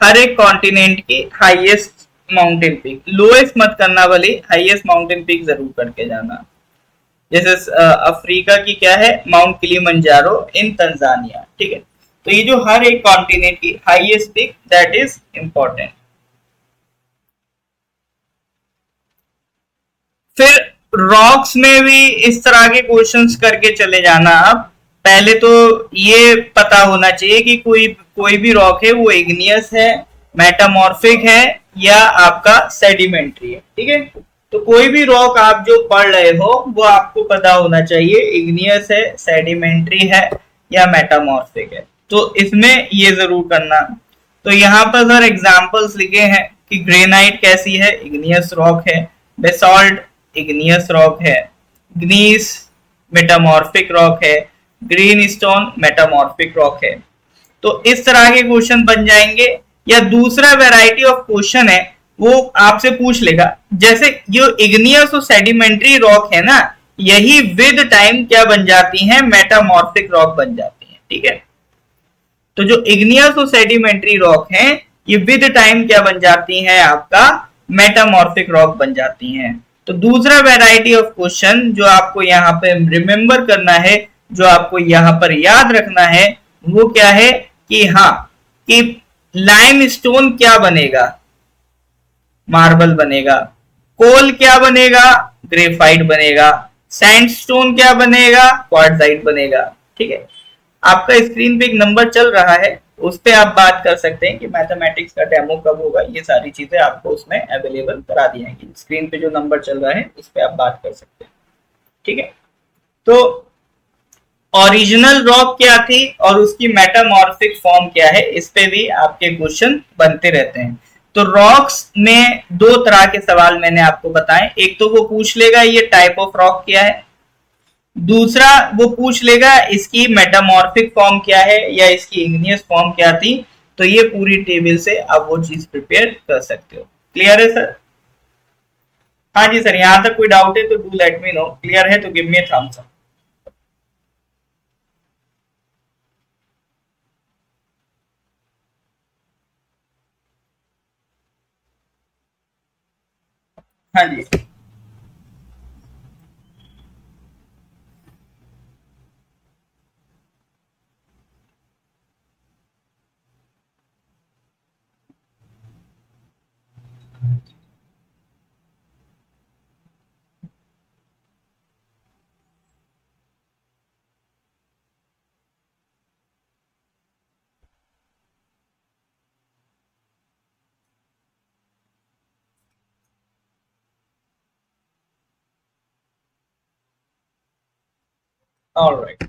हर एक कॉन्टिनेंट की हाईएस्ट माउंटेन पीक, लोएस्ट मत करना भले, हाईएस्ट माउंटेन पीक जरूर करके जाना। जैसे अफ्रीका की क्या है, माउंट किलिमंजारो इन तंजानिया। ठीक है, तो ये जो हर एक कॉन्टिनेंट की highest peak, that is important. फिर रॉक्स में भी इस तरह के क्वेश्चंस करके चले जाना आप। पहले तो ये पता होना चाहिए कि कोई कोई भी रॉक है वो इग्नियस है, मेटामॉर्फिक है या आपका सेडिमेंट्री है। ठीक है, तो कोई भी रॉक आप जो पढ़ रहे हो वो आपको पता होना चाहिए इग्नियस है, सेडिमेंट्री है या मेटामॉर्फिक है। तो इसमें ये जरूर करना। तो यहाँ पर सर एग्जांपल्स लिखे हैं कि ग्रेनाइट कैसी है, इग्नियस रॉक है। बेसॉल्ट इग्नियस रॉक है। ग्नीस मेटामॉर्फिक रॉक है। ग्रीन स्टोन मेटामॉर्फिक रॉक है। तो इस तरह के क्वेश्चन बन जाएंगे। या दूसरा वैरायटी ऑफ क्वेश्चन है, वो आपसे पूछ लेगा, जैसे जो इग्नियस और सेडिमेंट्री रॉक है ना, यही विद टाइम क्या बन जाती हैं, मेटामॉर्फिक रॉक बन जाती हैं। ठीक है, तो जो इग्नियस और सेडिमेंट्री रॉक हैं, ये विद टाइम क्या बन जाती हैं, आपका मेटामॉर्फिक रॉक बन जाती हैं। तो दूसरा वैरायटी ऑफ क्वेश्चन जो आपको यहाँ पे रिमेंबर करना है, जो आपको यहाँ पर याद रखना है, वो क्या है कि हाँ, कि लाइमस्टोन क्या बनेगा, मार्बल बनेगा। कोल क्या बनेगा, ग्रेफाइट बनेगा। सैंडस्टोन क्या बनेगा, क्वार्टजाइट बनेगा। ठीक है, आपका स्क्रीन पे एक नंबर चल रहा है, उस पे आप बात कर सकते हैं कि मैथमेटिक्स का डेमो कब होगा। ये सारी चीजें आपको उसमें अवेलेबल करा दी जाएंगी। स्क्रीन पे जो नंबर चल रहा है उस पे आप बात कर सकते हैं। ठीक है, तो ओरिजिनल रॉक क्या थी और उसकी मेटामॉर्फिक फॉर्म क्या है, इस पे भी आपके क्वेश्चन बनते रहते हैं। तो रॉक्स में दो तरह के सवाल मैंने आपको बताए। एक तो वो पूछ लेगा ये टाइप ऑफ रॉक क्या है, दूसरा वो पूछ लेगा इसकी मेटामॉर्फिक फॉर्म क्या है या इसकी इग्नियस फॉर्म क्या थी। तो ये पूरी टेबल से आप वो चीज प्रिपेयर कर सकते हो। क्लियर है सर? हाँ जी सर, यहां तक कोई डाउट है तो do let me know. Clear है तो give me a thumbs up. हाँ जी, ऑलराइट।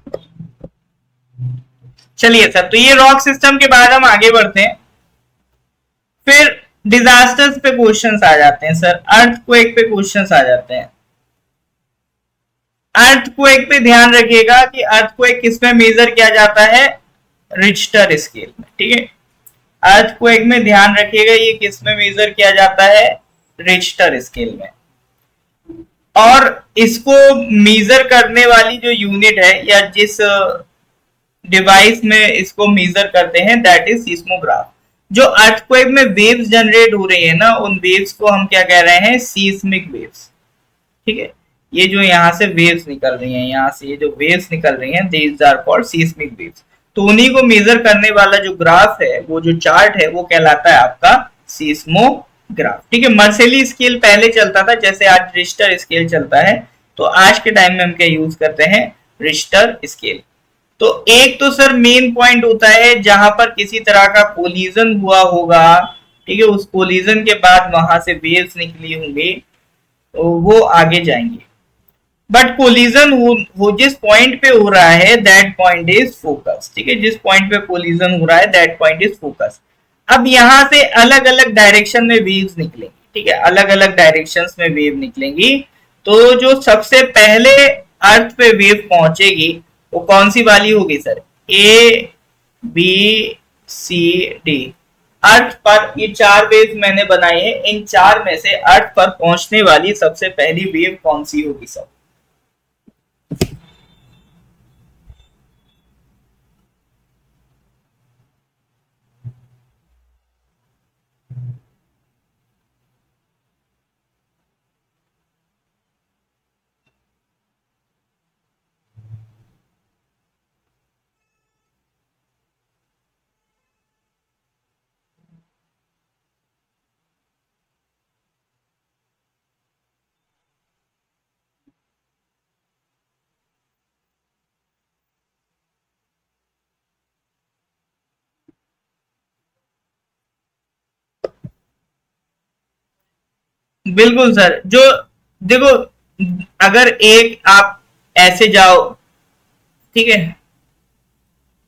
चलिए सर, तो ये रॉक सिस्टम के बाद हम आगे बढ़ते हैं। फिर डिजास्टर्स पे क्वेश्चंस आ जाते हैं सर, अर्थक्वेक पे क्वेश्चंस आ जाते हैं। अर्थक्वेक पे ध्यान रखिएगा कि अर्थक्वेक किसमें मेजर किया जाता है, रिक्टर स्केल में। ठीक है, अर्थक्वेक में ध्यान रखिएगा ये किसमें मेजर किया जाता है, रिक्टर स्केल में। और इसको मेजर करने वाली जो यूनिट है या जिस डिवाइस में इसको मेजर करते हैं, दैट इज सीस्मोग्राफ। जो अर्थक्वेक में वेव्स जनरेट हो रही है ना, उन वेव्स को हम क्या कह रहे हैं, सीस्मिक वेव्स। ठीक है, ये जो यहाँ से वेव्स निकल रही हैं, यहाँ से ये जो वेव्स निकल रही हैं, these are called seismic waves. तो उन्हीं को मेजर करने वाला जो ग्राफ है, वो जो चार्ट है, वो कहलाता है आपका सीस्मोग्राफ। ठीक है, मर्सेली स्केल पहले चलता था, जैसे आज रिश्टर स्केल चलता है, तो आज के टाइम में हम क्या यूज करते हैं, रिश्टर स्केल। तो एक तो सर मेन पॉइंट होता है जहां पर किसी तरह का कोलिजन हुआ होगा, ठीक है, उस कोलिजन के बाद वहां से वेव्स निकली होंगी, तो वो आगे जाएंगे। बट कोलिजन वो जिस पॉइंट पे हो रहा है, दैट पॉइंट इज फोकस। ठीक है, जिस पॉइंट पे कोलिजन हो रहा है, दैट पॉइंट इज फोकस। अब यहां से अलग अलग डायरेक्शन में वेव्स निकलेंगी। ठीक है, अलग अलग डायरेक्शंस में वेव निकलेंगी। तो जो सबसे पहले अर्थ पे वेव पहुंचेगी, वो कौन सी वाली होगी sir, A B C D. Earth पर ये 4 वेव मैंने बनाई है, इन 4 में से अर्थ पर पहुंचने वाली सबसे पहली वेव कौन सी होगी सर? बिल्कुल सर, जो देखो, अगर एक आप ऐसे जाओ, ठीक है,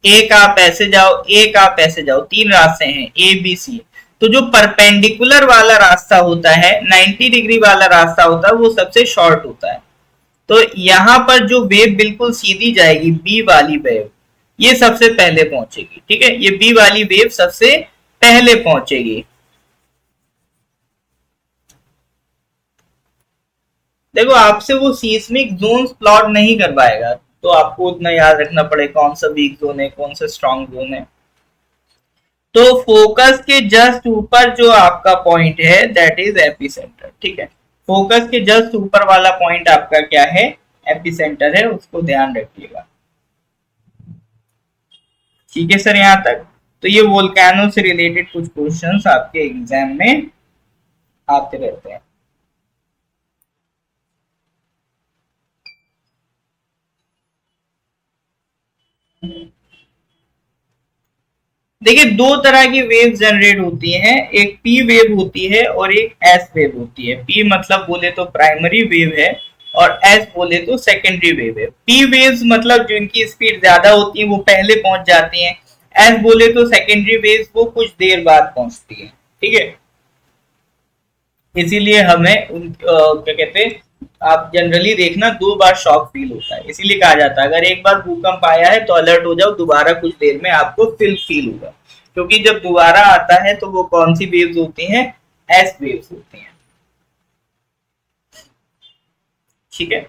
एक आप ऐसे जाओ, एक आप ऐसे जाओ, 3 रास्ते हैं ए बी सी। तो जो परपेंडिकुलर वाला रास्ता होता है, 90 डिग्री वाला रास्ता होता है, वो सबसे शॉर्ट होता है। तो यहां पर जो वेव बिल्कुल सीधी जाएगी, बी वाली वेव, ये सबसे पहले पहुंचेगी। ठीक है, ये बी वाली वेव सबसे पहले पहुंचेगी। देखो, आपसे वो सीस्मिक जोन्स प्लॉट नहीं कर पाएगा, तो आपको उतना याद रखना पड़ेगा कौन सा वीक जोन है, कौन सा स्ट्रॉन्ग जोन है। तो फोकस के जस्ट ऊपर जो आपका पॉइंट है, दैट इज एपिसेंटर। ठीक है, फोकस के जस्ट ऊपर वाला पॉइंट आपका क्या है, एपिसेंटर है, उसको ध्यान रखिएगा। ठीक है सर, यहाँ तक। तो ये वोल्केनो से रिलेटेड कुछ क्वेश्चंस आपके एग्जाम में आते रहते हैं। देखिए, 2 तरह की वेव जनरेट होती हैं, एक पी वेव होती है और एक एस वेव होती है। पी मतलब बोले तो प्राइमरी वेव है, और एस बोले तो सेकेंडरी वेव है। पी वेव्स मतलब जिनकी स्पीड ज्यादा होती है, वो पहले पहुंच जाती हैं। एस बोले तो सेकेंडरी वेव्स, वो कुछ देर बाद पहुंचती है। ठीक है, इसीलिए हमें क्या कहते हैं, आप जनरली देखना 2 बार शॉक फील होता है, इसीलिए कहा जाता है अगर एक बार भूकंप आया है तो अलर्ट हो जाओ, दोबारा कुछ देर में आपको फील होगा। क्योंकि जब दोबारा आता है तो वो कौन सी वेव्स होती हैं, एस वेव्स होती हैं। ठीक है,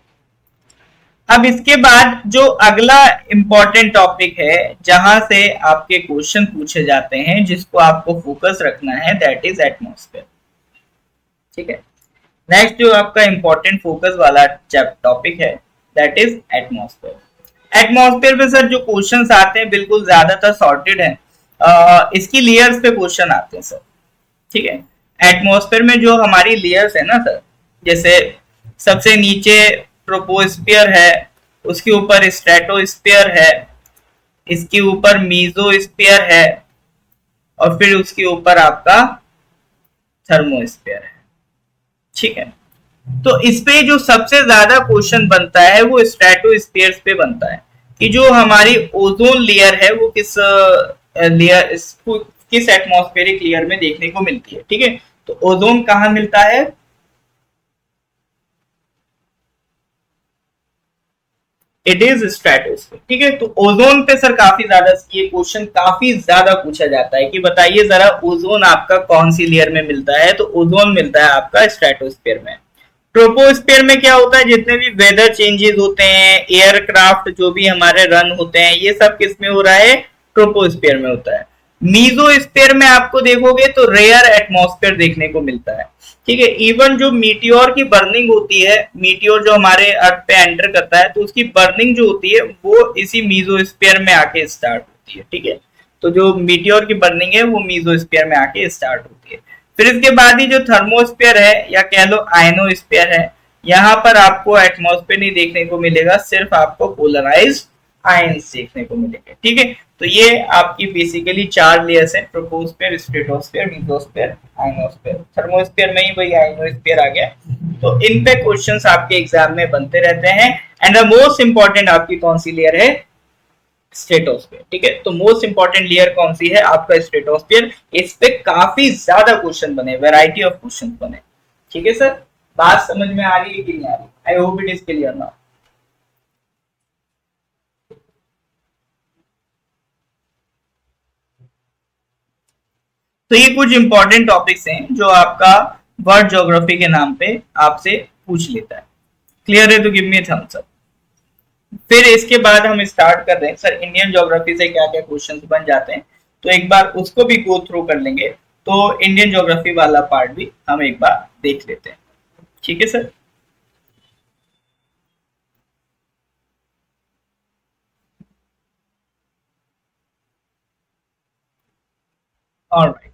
अब इसके बाद जो अगला इंपॉर्टेंट टॉपिक है, जहां से आपके क्वेश्चन पूछे जाते हैं, जिसको आपको फोकस रखना है, दैट इज एटमॉस्फेयर। ठीक है, नेक्स्ट जो आपका इंपॉर्टेंट फोकस वाला टॉपिक है, दैट इज एटमॉस्फेयर। एटमॉस्फेयर पे सर जो क्वेश्चंस आते हैं, बिल्कुल ज्यादातर सॉर्टेड है, इसकी लेयर्स पे क्वेश्चन आते हैं सर। ठीक है, एटमॉस्फेयर में जो हमारी लेयर्स है ना सर, जैसे सबसे नीचे ट्रोपोस्फियर है, उसके ऊपर स्ट्रेटोस्फियर है, इसके ऊपर मीजोस्फियर है, और फिर उसके ऊपर आपका थर्मोस्फियर है। ठीक है, तो इस पे जो सबसे ज्यादा क्वेश्चन बनता है, वो स्ट्रेटोस्फियर पे बनता है, कि जो हमारी ओजोन लेयर है, वो किस लेयर, किस एटमॉस्फेरिक लेयर में देखने को मिलती है। ठीक है, तो ओजोन कहाँ मिलता है, इट इज स्ट्रेटोस्फीयर। ठीक है, तो ओजोन पे सर काफी ज्यादा ये क्वेश्चन काफी ज्यादा पूछा जाता है कि बताइए जरा ओजोन आपका कौन सी लेयर में मिलता है, तो ओजोन मिलता है आपका स्ट्रेटोस्फीयर में। ट्रोपोस्फेयर में क्या होता है, जितने भी वेदर चेंजेस होते हैं, एयरक्राफ्ट जो भी हमारे रन होते हैं, ये सब किस में हो रहा है, ट्रोपोस्फेयर में होता है। मीजोस्फेयर में आपको देखोगे तो रेयर एटमॉस्फेयर देखने को मिलता है, ठीक है। इवन जो मीटियोर की बर्निंग होती है, मीटियोर जो हमारे अर्थ पे एंटर करता है, तो उसकी बर्निंग जो होती है वो इसी मीजोस्फेयर में आके स्टार्ट होती है, ठीक है। तो जो मीटियोर की बर्निंग है वो मीजोस्फेयर में आके स्टार्ट होती है। फिर इसके बाद ही जो थर्मोस्फेयर है या कह लो आयनोस्फेयर है, यहाँ पर आपको एटमॉस्फेयर नहीं देखने को मिलेगा, सिर्फ आपको पोलराइज्ड आयंस देखने को मिलेंगे, ठीक है। तो ये आपकी बेसिकली चार लेयर्स है, troposphere, stratosphere, mesosphere, ionosphere. Thermosphere में ही वही आयनोस्फेयर आ गया। तो इन पे क्वेश्चंस आपके एग्जाम में बनते रहते हैं। एंड द मोस्ट इंपॉर्टेंट आपकी कौन सी लेयर है, स्ट्रेटोस्फेयर, ठीक है। तो मोस्ट इंपॉर्टेंट लेयर कौन सी है, आपका स्ट्रेटोस्फेयर। इस पे काफी ज्यादा क्वेश्चन बने, वैरायटी ऑफ क्वेश्चन बने, ठीक है सर। बात समझ में आ रही है कि नहीं आ रही? I hope it is clear now. तो ये कुछ इंपॉर्टेंट टॉपिक्स हैं जो आपका वर्ल्ड ज्योग्राफी के नाम पे आपसे पूछ लेता है। क्लियर है तो गिव मी थम्स अप। फिर इसके बाद हम स्टार्ट कर रहे हैं सर, इंडियन ज्योग्राफी से क्या क्या क्वेश्चंस बन जाते हैं, तो एक बार उसको भी गो थ्रू कर लेंगे। तो इंडियन ज्योग्राफी वाला पार्ट भी हम एक बार देख लेते हैं, ठीक है सर। ऑलराइट,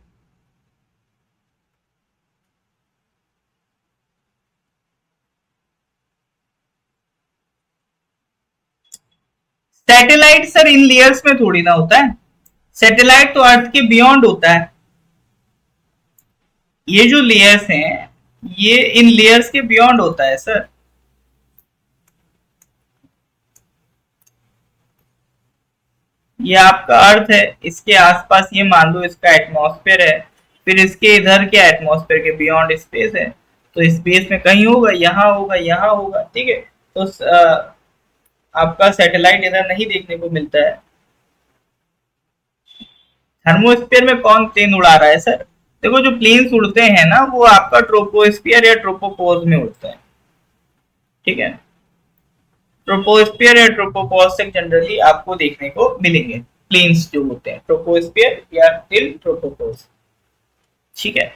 सैटेलाइट सर इन लेयर्स में थोड़ी ना होता है, सैटेलाइट तो अर्थ के बियॉन्ड होता है। ये जो लेयर्स हैं ये इन लेयर्स के बियॉन्ड होता है सर। ये आपका अर्थ है, इसके आसपास ये मान लो इसका एटमॉस्फेयर है, फिर इसके इधर क्या एटमॉस्फेयर के बियॉन्ड स्पेस है, तो स्पेस में कहीं होगा, यहाँ होगा, यहाँ होगा, ठीक है। तो आपका सैटेलाइट इधर नहीं देखने को मिलता है। थर्मोस्फेयर में कौन प्लेन उड़ा रहा है सर? देखो जो प्लेन्स उड़ते हैं ना वो आपका ट्रोपोस्फियर या ट्रोपोपोज में उड़ते हैं, ठीक है। ट्रोपोस्फियर या ट्रोपोपॉज से जनरली आपको देखने को मिलेंगे प्लेन्स जो होते हैं, ट्रोपोस्फियर या टिल ट्रोपोपॉज, ठीक है।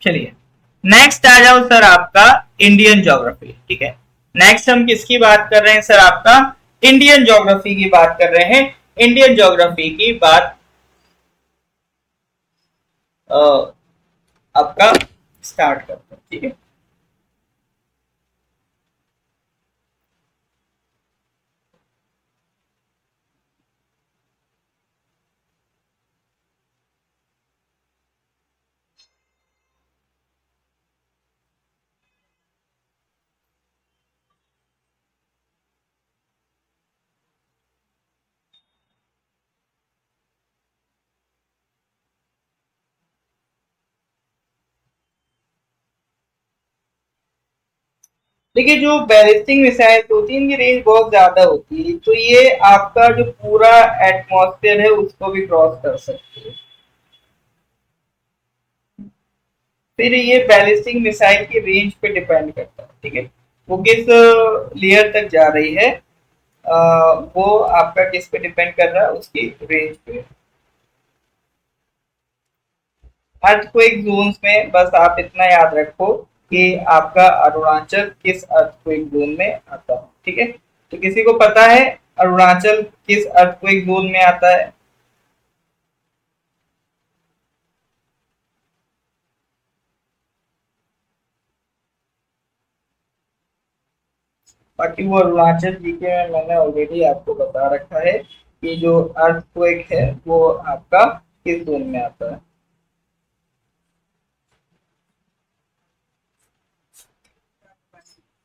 चलिए नेक्स्ट आ जाओ सर, आपका इंडियन ज्योग्राफी, ठीक है। नेक्स्ट हम किसकी बात कर रहे हैं सर, आपका इंडियन ज्योग्राफी की बात कर रहे हैं। इंडियन ज्योग्राफी की बात आपका स्टार्ट करते हैं, ठीक है। देखिए जो बैलिस्टिक मिसाइल होती है इनकी रेंज बहुत ज्यादा होती है, तो ये आपका जो पूरा एटमॉस्फेयर है उसको भी क्रॉस कर सकती है। फिर ये बैलिस्टिक मिसाइल की रेंज पे डिपेंड करता है, ठीक है। वो किस लेयर तक जा रही है, वो आपका किस पे डिपेंड कर रहा है, उसकी रेंज पे। अर्थक्वेक जोन्स में बस आप इतना याद रखो कि आपका अरुणाचल किस अर्थक्वेक जोन में आता है, ठीक है। तो किसी को पता है अरुणाचल किस अर्थक्वेक जोन में आता है? बाकी वो अरुणाचल जी के मैंने ऑलरेडी आपको बता रखा है कि जो अर्थक्वेक है वो आपका किस जोन में आता है।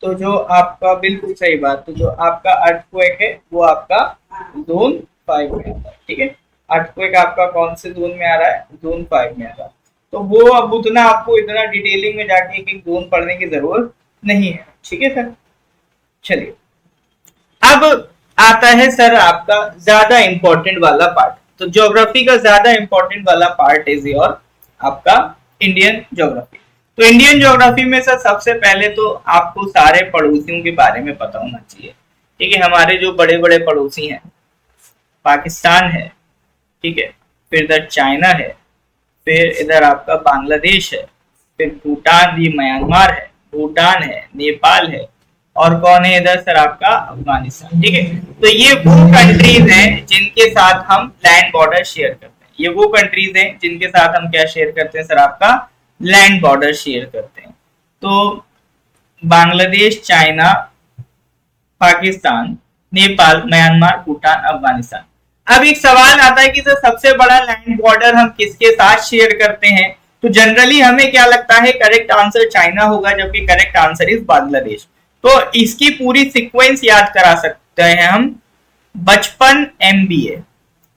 तो जो आपका बिल्कुल सही बात, तो जो आपका अर्थक्वेक है वो आपका जोन 5 में आता है, ठीक है। अर्थक्वेक आपका कौन से जोन में आ रहा है, जोन 5 में आ रहा है। तो वो अब उतना आपको इतना डिटेलिंग में जाके एक जोन पढ़ने की जरूरत नहीं है, ठीक है सर। चलिए अब आता है सर आपका ज्यादा इंपॉर्टेंट वाला पार्ट। तो ज्योग्राफी का ज्यादा इंपॉर्टेंट वाला पार्ट इज योर आपका इंडियन ज्योग्राफी। तो इंडियन ज्योग्राफी में सर सबसे पहले तो आपको सारे पड़ोसियों के बारे में पता होना चाहिए। ठीक है, हमारे जो बड़े बड़े पड़ोसी हैं, पाकिस्तान है, ठीक है, फिर इधर चाइना है, फिर इधर आपका बांग्लादेश है, फिर भूटान, ये म्यांमार है, भूटान है, नेपाल है, और कौन है इधर सर आपका अफगानिस्तान। ठीक है, तो ये वो कंट्रीज हैं जिनके साथ हम लैंड बॉर्डर शेयर करते हैं। ये वो कंट्रीज हैं जिनके साथ हम क्या शेयर करते हैं सर, आपका लैंड बॉर्डर शेयर करते हैं। तो बांग्लादेश, चाइना, पाकिस्तान, नेपाल, म्यांमार, भूटान, अफगानिस्तान। अब एक सवाल आता है कि सर सबसे बड़ा लैंड बॉर्डर हम किसके साथ शेयर करते हैं? तो जनरली हमें क्या लगता है, करेक्ट आंसर चाइना होगा, जबकि करेक्ट आंसर इज बांग्लादेश। तो इसकी पूरी सीक्वेंस याद करा सकते हैं हम, 55 MBA,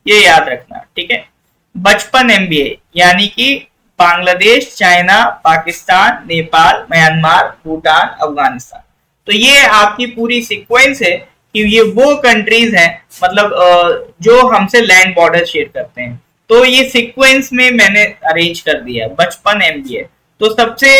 ये याद रखना, ठीक है, 55 MBA, यानी कि बांग्लादेश, चाइना, पाकिस्तान, नेपाल, म्यांमार, भूटान, अफगानिस्तान। तो ये आपकी पूरी सीक्वेंस है कि ये वो कंट्रीज हैं, मतलब जो हमसे लैंड बॉर्डर शेयर करते हैं। तो ये सीक्वेंस में मैंने अरेंज कर दिया 55 MBA। तो सबसे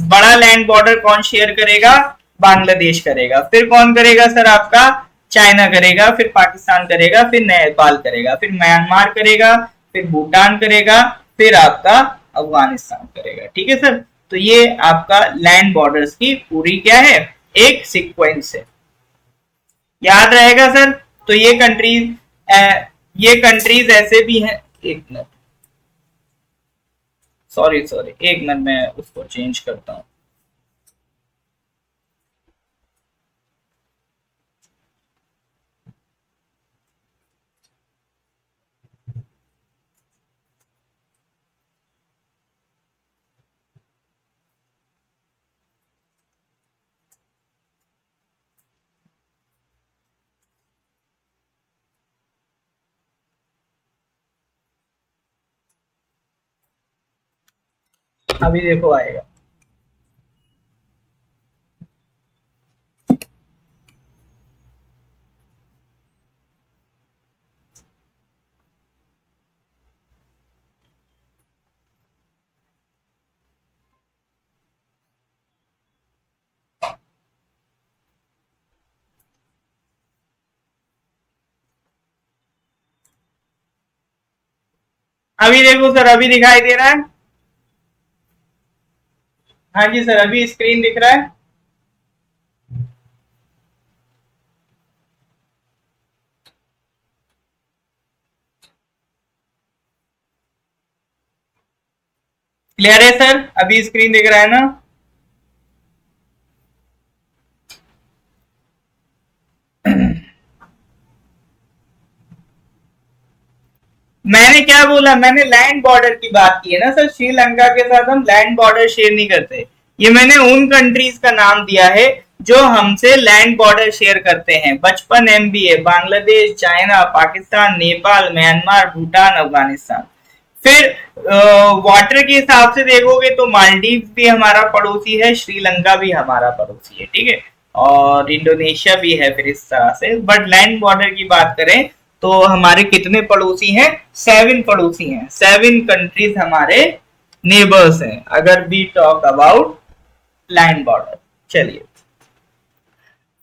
बड़ा लैंड बॉर्डर कौन शेयर करेगा? बांग्लादेश करेगा। फिर कौन करेगा सर आपका? चाइना करेगा, फिर पाकिस्तान करेगा, फिर नेपाल करेगा, फिर म्यांमार करेगा, फिर भूटान करेगा, फिर आपका अफगानिस्तान करेगा। ठीक है सर, तो ये आपका लैंड बॉर्डर्स की पूरी क्या है, एक सीक्वेंस है, याद रहेगा सर। तो ये कंट्रीज ऐसे भी हैं, एक मिनट, सॉरी एक मिनट, मैं उसको चेंज करता हूं। अभी देखो आएगा। अभी देखो सर, अभी दिखाई दे रहा है? हाँ जी सर, अभी स्क्रीन दिख रहा है? क्लियर है सर? अभी स्क्रीन दिख रहा है ना? मैंने क्या बोला, मैंने लैंड बॉर्डर की बात की है ना सर। श्रीलंका के साथ हम लैंड बॉर्डर शेयर नहीं करते। ये मैंने उन कंट्रीज का नाम दिया है जो हमसे लैंड बॉर्डर शेयर करते हैं। 55 MBA, Bangladesh, China, Pakistan, Nepal, Myanmar, Bhutan, Afghanistan. फिर वाटर के हिसाब से देखोगे तो मालदीव भी हमारा पड़ोसी है, श्रीलंका भी हमारा पड़ोसी है, ठीक है, और इंडोनेशिया भी है फिर इस तरह से। बट लैंड बॉर्डर की बात करें तो हमारे कितने पड़ोसी हैं? 7 पड़ोसी हैं, 7 कंट्रीज हमारे नेबर्स हैं, अगर we talk about land border. चलिए,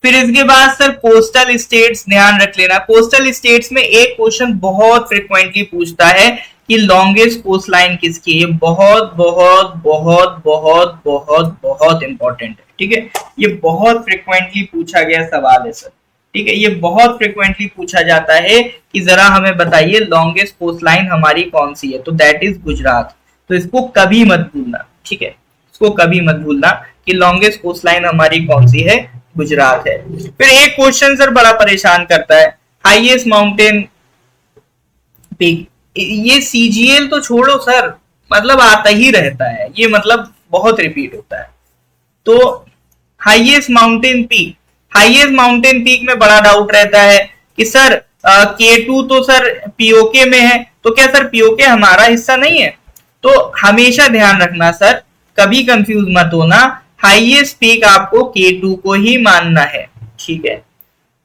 फिर इसके बाद सर कोस्टल स्टेट्स, ध्यान रख लेना। कोस्टल स्टेट्स में एक क्वेश्चन बहुत फ्रिक्वेंटली पूछता है कि लॉन्गेस्ट कोस्ट लाइन किसकी है। बहुत बहुत बहुत बहुत बहुत बहुत इंपॉर्टेंट है, ठीक है, ये बहुत फ्रिक्वेंटली पूछा गया सवाल है सर, ठीक है, ये बहुत फ्रिक्वेंटली पूछा जाता है कि जरा हमें बताइए लॉन्गेस्ट कोस्ट लाइन हमारी कौन सी है, तो दैट इज गुजरात। तो इसको कभी मत भूलना, ठीक है, इसको कभी मत भूलना कि लॉन्गेस्ट कोस्ट लाइन हमारी कौन सी है, गुजरात है। फिर एक क्वेश्चन सर बड़ा परेशान करता है, हाईएस्ट माउंटेन पीक। ये CGL तो छोड़ो सर, मतलब आता ही रहता है ये, मतलब बहुत रिपीट होता है। तो highest mountain peak, highest mountain peak में बड़ा डाउट रहता है कि सर K2 तो सर पीओके में है, तो क्या सर पीओके हमारा हिस्सा नहीं है? तो हमेशा ध्यान रखना सर, कभी कंफ्यूज मत होना, हाईएस्ट पीक आपको K2 को ही मानना है, ठीक है।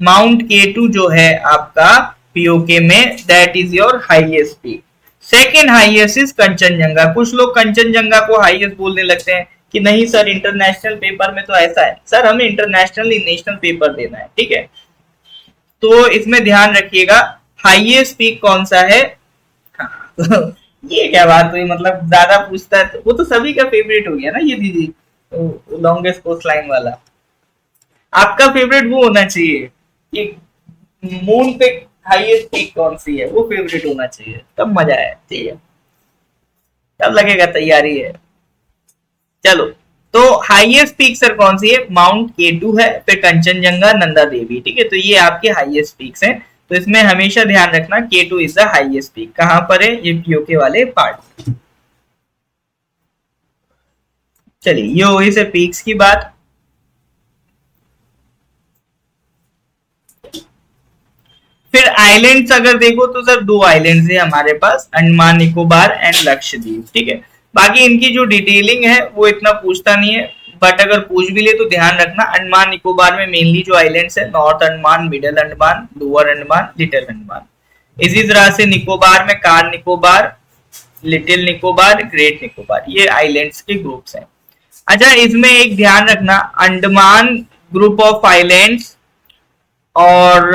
माउंट K2 जो है आपका पीओके में, that is your highest peak. Second highest is Kanchenjunga. कुछ लोग कंचनजंगा को हाईएस्ट बोलने लगते हैं कि नहीं सर इंटरनेशनल पेपर में तो ऐसा है। सर हमें इंटरनेशनल नेशनल पेपर देना है, ठीक है। तो इसमें ध्यान रखिएगा हाईएस्ट पीक कौन सा है। हाँ, तो ये क्या बात हुई, मतलब ज्यादा पूछता है तो वो तो सभी का फेवरेट हो गया ना ये दीदी, लॉन्गेस्ट कोस्ट लाइन वाला। आपका फेवरेट वो होना चाहिए कि मून पे हाईएस्ट पीक कौन सी है, वो फेवरेट होना चाहिए, तब मजा है, ठीक है, तब लगेगा तैयारी है। चलो, तो हाईएस्ट पीक सर कौन सी है, माउंट केटू है, फिर कंचनजंगा, नंदा देवी, ठीक है। तो ये आपके हाईएस्ट पीक्स हैं। तो इसमें हमेशा ध्यान रखना केटू इज द हाईएस्ट पीक। कहां पर है, ये पीओके वाले पार्ट। चलिए, ये हो गई सर पीक्स की बात। फिर आइलैंड्स अगर देखो तो सर दो आइलैंड्स है हमारे पास, अंडमान निकोबार एंड लक्षद्वीप, ठीक है। बाकी इनकी जो डिटेलिंग है वो इतना पूछता नहीं है, बट अगर पूछ भी ले तो ध्यान रखना अंडमान निकोबार में मेनली जो आइलैंड्स है north Andaman, middle Andaman, lower Andaman, little Andaman. इसी तरह से निकोबार में car Nicobar, little Nicobar, great Nicobar, ये आइलैंड्स के ग्रुप्स हैं। अच्छा, इसमें एक ध्यान रखना अंडमान ग्रुप ऑफ आइलैंड्स और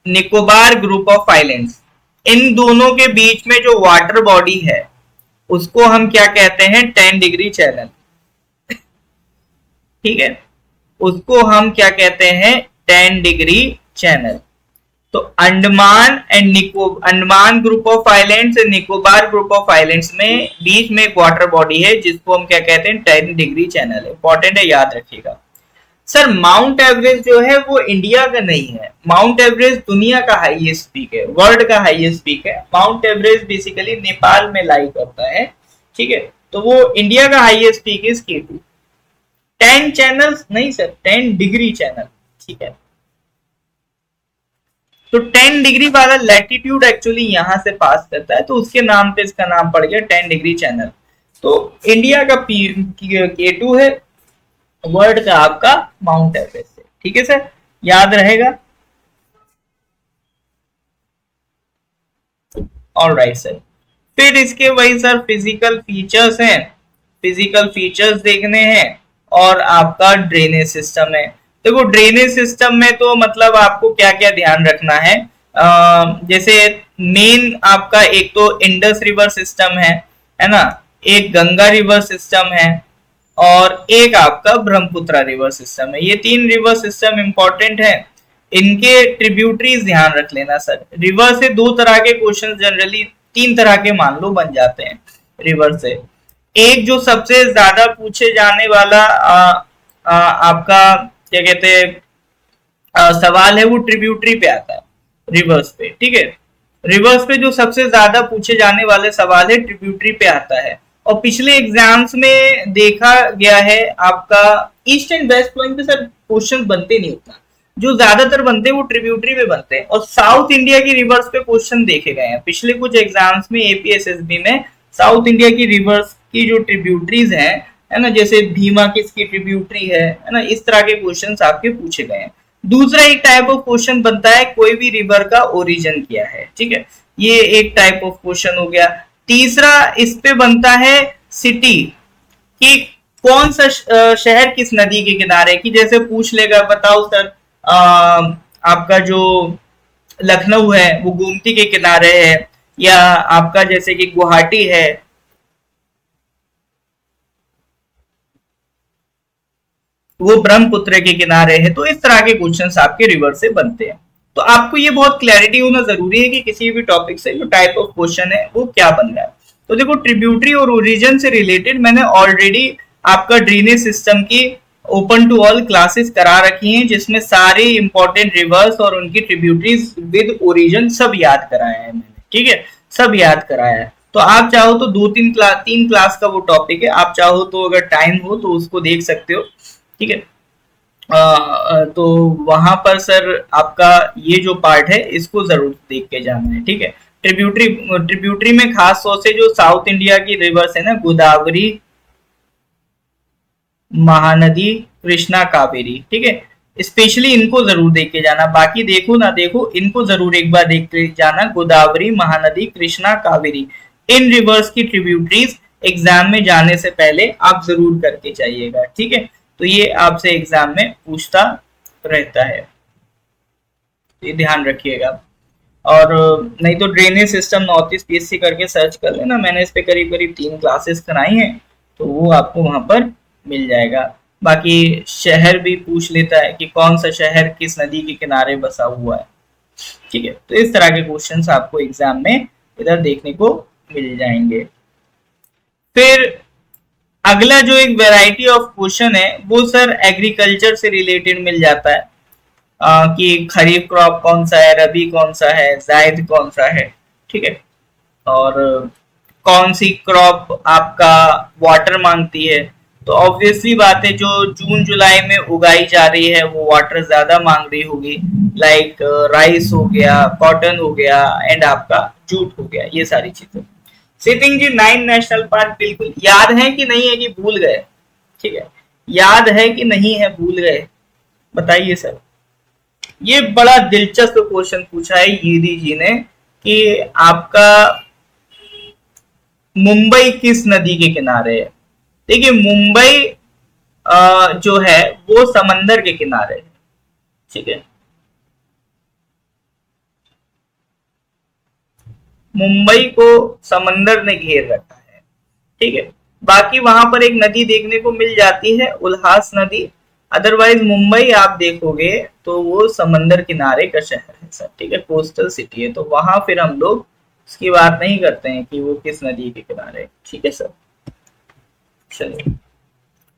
निकोबार ग्रुप ऑफ आइलैंड्स, इन दोनों के बीच में जो वाटर बॉडी है उसको हम क्या कहते हैं, 10 डिग्री चैनल, ठीक है, उसको हम क्या कहते हैं, 10 डिग्री चैनल। तो Andaman and Andaman group of islands and Nicobar group of islands में बीच में एक वाटर बॉडी है जिसको हम क्या कहते हैं, 10 डिग्री चैनल है। इंपॉर्टेंट है, याद रखिएगा। सर माउंट एवरेस्ट जो है वो इंडिया का नहीं है, माउंट एवरेस्ट दुनिया का हाईएस्ट पीक है, वर्ल्ड का हाईएस्ट पीक है। माउंट एवरेस्ट बेसिकली नेपाल में लाई करता है, ठीक है। तो वो इंडिया का हाईएस्ट पीक इज केटू। 10 चैनल्स नहीं सर, 10 डिग्री चैनल, ठीक है। तो 10 डिग्री वाला लैटिट्यूड एक्चुअली यहां से पास करता है, तो उसके नाम पे इसका नाम पड़ गया 10 डिग्री चैनल। तो इंडिया का केटू है, वर्ल्ड का आपका माउंट एवरेस्ट है, ठीक है सर, याद रहेगा। ऑलराइट सर, फिर इसके वही सर फिजिकल फीचर्स हैं, फिजिकल फीचर्स देखने हैं, और आपका ड्रेनेज सिस्टम है। देखो ड्रेनेज सिस्टम में तो मतलब आपको क्या क्या ध्यान रखना है, जैसे मेन आपका एक तो इंडस रिवर सिस्टम है ना, एक गंगा रिवर सिस्टम है, और एक आपका ब्रह्मपुत्र रिवर सिस्टम है। ये 3 रिवर सिस्टम इंपॉर्टेंट है, इनके ट्रिब्यूटरीज ध्यान रख लेना सर। रिवर से 2 तरह के क्वेश्चन जनरली, 3 तरह के मान लो बन जाते हैं रिवर से। एक जो सबसे ज्यादा पूछे जाने वाला आपका क्या कहते हैं सवाल है, वो ट्रिब्यूटरी पे आता है, रिवर्स पे, ठीक है। रिवर्स पे जो सबसे ज्यादा पूछे जाने वाले सवाल है ट्रिब्यूटरी पे आता है, और पिछले एग्जाम्स में देखा गया है आपका ईस्ट एंड वेस्ट पॉइंट पे सर क्वेश्चन बनते नहीं उतना, जो ज्यादातर बनते हैं वो ट्रिब्यूटरी पे बनते हैं, और साउथ इंडिया की रिवर्स पे क्वेश्चन देखे गए हैं पिछले कुछ एग्जाम्स में। एपीएसएसबी में साउथ इंडिया की रिवर्स की जो ट्रिब्यूटरीज है ना, जैसे भीमा किसकी ट्रिब्यूटरी है ना, इस तरह के क्वेश्चंस आपके पूछे गए हैं। दूसरा एक टाइप ऑफ क्वेश्चन बनता है कोई भी रिवर का ओरिजिन क्या है, ठीक है, ये एक टाइप ऑफ क्वेश्चन हो गया। तीसरा इस पे बनता है सिटी, कि कौन सा शहर किस नदी के किनारे, की जैसे पूछ लेगा बताओ सर आपका जो लखनऊ है वो गोमती के किनारे है, या आपका जैसे कि गुवाहाटी है वो ब्रह्मपुत्र के किनारे है। तो इस तरह के क्वेश्चंस आपके रिवर से बनते हैं। तो आपको ये बहुत क्लैरिटी होना जरूरी है कि किसी भी टॉपिक से जो टाइप ऑफ क्वेश्चन है वो क्या बन रहा है। तो देखो ट्रिब्यूटरी और ओरिजिन से रिलेटेड मैंने ऑलरेडी आपका ड्रेनेज सिस्टम की ओपन टू ऑल क्लासेस करा रखी हैं, जिसमें सारे इंपॉर्टेंट रिवर्स और उनकी ट्रिब्यूटरीज विद ओरिजिन सब याद कराया है मैंने, ठीक है, सब याद कराया है। तो आप चाहो तो 2-3 क्लास का वो टॉपिक है, आप चाहो तो अगर टाइम हो तो उसको देख सकते हो, ठीक है। तो वहां पर सर आपका ये जो पार्ट है इसको जरूर देख के जाना है, ठीक है। ट्रिब्यूटरी में खास तौर से जो साउथ इंडिया की रिवर्स है ना, गोदावरी, महानदी, कृष्णा, कावेरी, ठीक है, स्पेशली इनको जरूर देख के जाना, बाकी देखो ना देखो इनको जरूर एक बार देख के जाना। गोदावरी, महानदी, कृष्णा, कावेरी, इन रिवर्स की ट्रिब्यूटरीज एग्जाम में जाने से पहले आप जरूर करके जाइएगा, ठीक है। तो ये आपसे एग्जाम में पूछता रहता है, ये ध्यान रखिएगा। और नहीं तो drainage system north east PSC करके सर्च कर लेना, मैंने इस पे करीब करीब 3 क्लासेस कराई हैं, तो वो आपको वहां पर मिल जाएगा। बाकी शहर भी पूछ लेता है कि कौन सा शहर किस नदी के किनारे बसा हुआ है, ठीक है। तो इस तरह के क्वेश्चंस आपको एग्जाम में इधर देखने को मिल जाएंगे। फिर अगला जो एक वैरायटी ऑफ क्वेश्चन है वो सर एग्रीकल्चर से रिलेटेड मिल जाता है, कि खरीफ क्रॉप कौन सा है, रबी कौन सा है, जायद कौन सा है, ठीक है। और कौन सी क्रॉप आपका वाटर मांगती है, तो ऑब्वियसली बात है जो जून जुलाई में उगाई जा रही है वो वाटर ज्यादा मांग रही होगी, लाइक राइस हो गया, कॉटन हो गया एंड आपका जूट हो गया, ये सारी चीजें। सिटिंग जी 9 नेशनल पार्क बिल्कुल याद है कि नहीं है कि भूल गए, ठीक है, याद है कि नहीं है भूल गए, बताइए सर। ये बड़ा दिलचस्प क्वेश्चन पूछा है यीदी जी ने कि आपका मुंबई किस नदी के किनारे है। देखिए मुंबई जो है वो समंदर के किनारे है, ठीक है, मुंबई को समंदर ने घेर रखा है, ठीक है। बाकी वहां पर एक नदी देखने को मिल जाती है उल्हास नदी, अदरवाइज मुंबई आप देखोगे तो वो समंदर किनारे का शहर है सर, ठीक है, कोस्टल सिटी है, तो वहां फिर हम लोग उसकी बात नहीं करते हैं कि वो किस नदी के किनारे, ठीक है सर। चलिए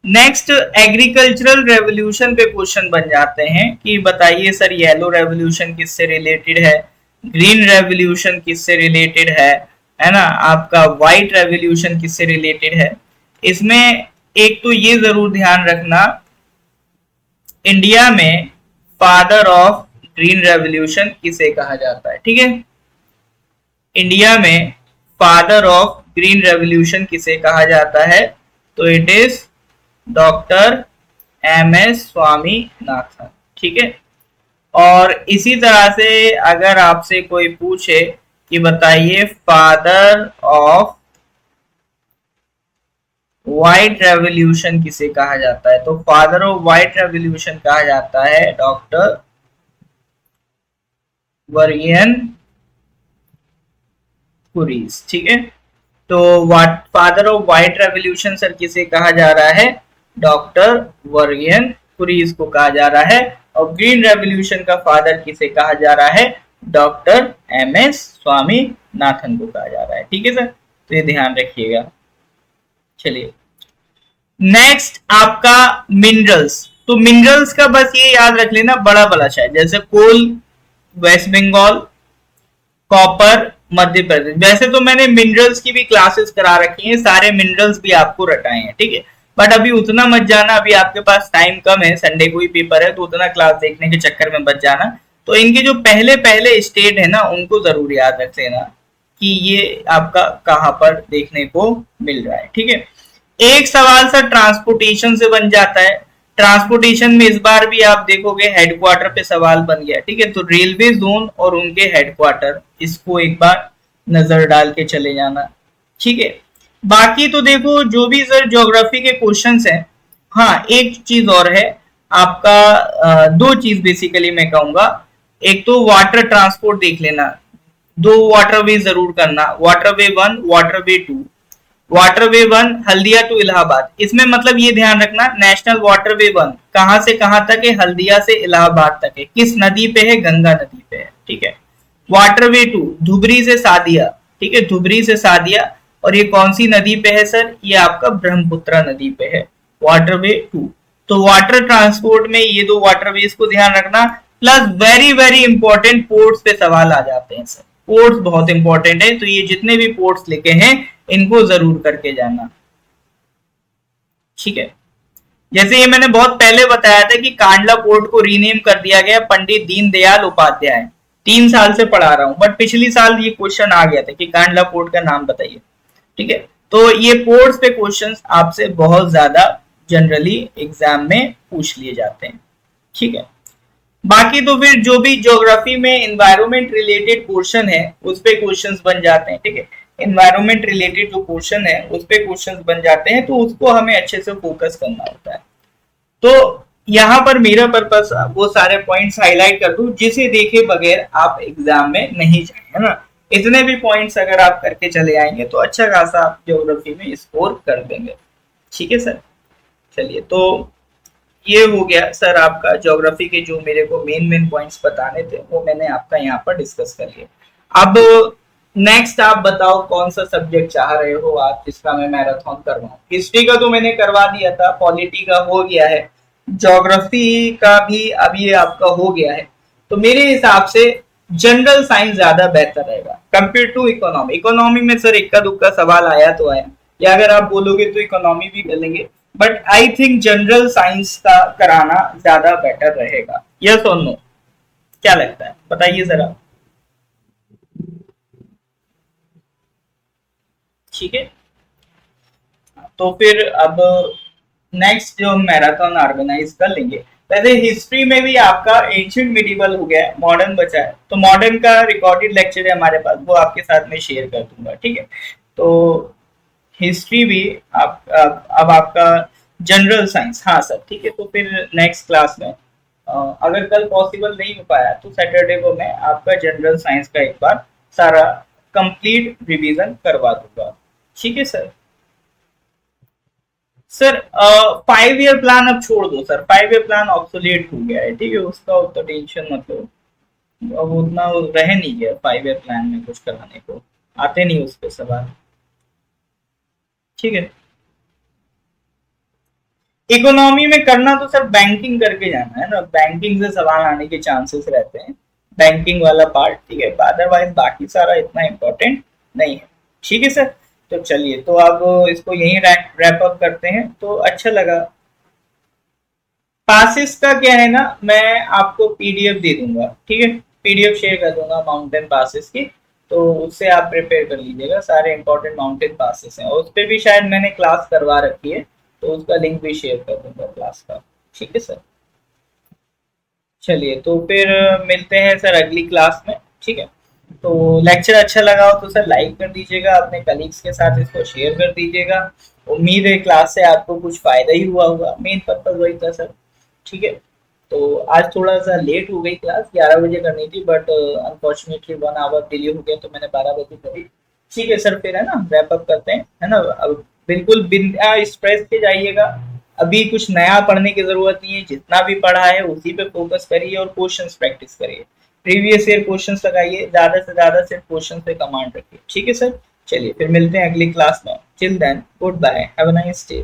नेक्स्ट एग्रीकल्चरल रेवोल्यूशन पे क्वेश्चन बन जाते हैं कि बताइए सर येलो रेवोल्यूशन किससे रिलेटेड है, ग्रीन रेवोल्यूशन किससे रिलेटेड है ना, आपका व्हाइट रेवोल्यूशन किससे रिलेटेड है। इसमें एक तो ये जरूर ध्यान रखना, इंडिया में फादर ऑफ ग्रीन रेवोल्यूशन किसे कहा जाता है, ठीक है, इंडिया में फादर ऑफ ग्रीन रेवोल्यूशन किसे कहा जाता है, तो it is doctor MS Swaminathan, ठीक है। और इसी तरह से अगर आपसे कोई पूछे कि बताइए फादर ऑफ व्हाइट रेवोल्यूशन किसे कहा जाता है, तो फादर ऑफ व्हाइट रेवोल्यूशन कहा जाता है डॉक्टर वर्गियन कुरीज, ठीक है। तो father of white revolution sir किसे कहा जा रहा है, डॉक्टर वर्गियन कुरीज को कहा जा रहा है। और ग्रीन रेवोल्यूशन का फादर किसे कहा जा रहा है, डॉक्टर एमएस स्वामीनाथन को कहा जा रहा है, ठीक है सर, तो ये ध्यान रखिएगा। चलिए नेक्स्ट आपका मिनरल्स, तो मिनरल्स का बस ये याद रख लेना बड़ा बड़ा शायद, जैसे कोल वेस्ट बंगाल, कॉपर मध्य प्रदेश। वैसे तो मैंने मिनरल्स की भी क्लासेस करा रखी हैं, सारे मिनरल्स भी आपको रटाए हैं, ठीक है, बट अभी उतना मत जाना, अभी आपके पास टाइम कम है, संडे को ही पेपर है, तो उतना क्लास देखने के चक्कर में बच जाना। तो इनके जो पहले पहले स्टेट है ना उनको जरूर याद रख लेना कि ये आपका कहाँ पर देखने को मिल रहा है, ठीक है। एक सवाल सर ट्रांसपोर्टेशन से बन जाता है, ट्रांसपोर्टेशन में इस बार भी आप देखोगे हेडक्वार्टर पे सवाल बन गया, ठीक है, तो रेलवे जोन और उनके हेडक्वार्टर, इसको एक बार नजर डाल के चले जाना, ठीक है। बाकी तो देखो जो भी सर ज्योग्राफी के क्वेश्चंस हैं, हाँ एक चीज और है आपका, दो चीज बेसिकली मैं कहूंगा, एक तो वाटर ट्रांसपोर्ट देख लेना, 2 वाटरवे जरूर करना, waterway 1 waterway 2। Waterway 1 Haldia to Allahabad, इसमें मतलब ये ध्यान रखना नेशनल वाटरवे 1 कहां से कहां तक है, हल्दिया से इलाहाबाद तक है, किस नदी पे है, गंगा नदी पे है, ठीक है। वाटरवे 2 धुबरी से सादिया, ठीक है, धुबरी से सादिया, और ये कौन सी नदी पे है सर, ये आपका ब्रह्मपुत्रा नदी पे है, वाटरवे 2। तो वाटर ट्रांसपोर्ट में ये 2 वाटरवेज को ध्यान रखना, plus very very important ports पे सवाल आ जाते हैं सर, पोर्ट्स बहुत इंपॉर्टेंट है, तो ये जितने भी पोर्ट्स लिखे हैं इनको जरूर करके जाना, ठीक है। जैसे ये मैंने बहुत पहले बताया था कि कांडला पोर्ट को रीनेम कर दिया गया पंडित दीनदयाल उपाध्याय, 3 साल से पढ़ा रहा हूं, बट पिछली साल ये क्वेश्चन आ गया था कि कांडला पोर्ट का नाम बताइए, ठीक है। तो ये पोर्ट्स पे क्वेश्चंस आपसे बहुत ज्यादा जनरली एग्जाम में पूछ लिए जाते हैं, ठीक है। बाकी तो फिर जो भी ज्योग्राफी में एनवायरमेंट रिलेटेड पोर्शन है उस पे क्वेश्चंस बन जाते हैं, ठीक है। एनवायरमेंट रिलेटेड जो पोर्शन है उस पे क्वेश्चंस बन जाते हैं, तो उसको हमें अच्छे से फोकस करना होता है। तो यहाँ पर मेरा पर्पस वो सारे पॉइंट्स हाईलाइट कर दूं जिसे देखे बगैर आप एग्जाम में नहीं जाए, है ना। इतने भी पॉइंट्स अगर आप करके चले आएंगे तो अच्छा खासा आप ज्योग्राफी में स्कोर कर देंगे। ठीक है सर, चलिए तो ये हो गया सर आपका ज्योग्राफी के जो मेरे को मेन मेन पॉइंट्स बताने थे वो मैंने आपका यहाँ पर डिस्कस कर लिया। अब नेक्स्ट आप बताओ कौन सा सब्जेक्ट चाह रहे हो आप जिसका मैं मैराथन करवाऊं। हिस्ट्री का तो मैंने करवा दिया था, पॉलिटी का हो गया है, ज्योग्राफी का भी अभी आपका हो गया है। तो मेरे हिसाब से जनरल साइंस ज्यादा बेहतर रहेगा कंपेयर टू इकोनॉमी। इकोनॉमी में सर इक्का दुक्का सवाल आया तो आया, या अगर आप बोलोगे तो इकोनॉमी भी कर लेंगे, but I think general science का कराना ज्यादा बेटर रहेगा। यस और नो, क्या लगता है बताइए जरा। ठीक है, तो फिर अब नेक्स्ट जो मैराथन ऑर्गेनाइज कर लेंगे। वैसे हिस्ट्री में भी आपका एंशियंट मिडिवल हो गया है, मॉडर्न बचा है, तो मॉडर्न का रिकॉर्डेड लेक्चर है हमारे पास, वो आपके साथ में शेयर कर दूंगा, ठीक है। तो हिस्ट्री भी आप अब आपका जनरल साइंस, हाँ सर ठीक है। तो फिर नेक्स्ट क्लास में अगर कल पॉसिबल नहीं हो पाया तो सैटरडे को मैं आपका जनरल साइंस का एक बार सारा कंप्लीट रिवीजन करवा दूंगा। ठीक है सर। सर 5 ईयर प्लान अब छोड़ दो सर, 5 ईयर प्लान ऑब्सोलेट हो गया है, ठीक है, उसका उतना टेंशन मत लो। अब उतना रह नहीं गया 5 ईयर प्लान में कुछ कराने को, आते नहीं उस पे सवाल। ठीक है, इकोनॉमी में करना तो सर बैंकिंग करके जाना है ना, बैंकिंग से सवाल आने के चांसेस रहते हैं, बैंकिंग वाला पार्ट, ठीक है। अदरवाइज बाकी सारा इतना इम्पोर्टेंट नहीं है। ठीक है सर, तो चलिए तो अब इसको यहीं रैप अप करते हैं। तो अच्छा लगा। पासिस का क्या है ना, मैं आपको पीडीएफ दे दूंगा, ठीक है, पीडीएफ शेयर कर दूंगा माउंटेन पासिस की। तो उससे आप प्रिपेयर कर लीजिएगा, सारे इंपॉर्टेंट माउंटेन पासिस हैं, और उस पर भी शायद मैंने क्लास करवा रखी है, तो उसका लिंक भी शेयर कर दूंगा क्लास का। ठीक है सर, चलिए तो फिर मिलते हैं सर अगली क्लास में। ठीक है, तो लेक्चर अच्छा लगा हो तो सर लाइक कर दीजिएगा, अपने कलीग्स के साथ इसको शेयर कर दीजिएगा। उम्मीद है क्लास से आपको कुछ फायदा ही हुआ होगा, मेन पर्पज वही था सर। ठीक है, तो आज थोड़ा सा लेट हो गई, क्लास 11 बजे करनी थी, बट अनफॉर्चुनेटली 1 आवर डिले हो गया, तो मैंने 12 बजे करी। ठीक है सर, फिर है ना रैप अप करते हैं, है ना। अब बिल्कुल बिना स्ट्रेस के जाइएगा, अभी कुछ नया पढ़ने की जरूरत नहीं है, जितना भी पढ़ा है उसी पे फोकस करिए और क्वेश्चंस प्रैक्टिस करिए, प्रीवियस ईयर क्वेश्चंस लगाइए, ज्यादा से ज्यादा सिर्फ क्वेश्चन पे कमांड रखिए। ठीक है सर, चलिए फिर मिलते हैं अगली क्लास में। Till then goodbye, have a nice day.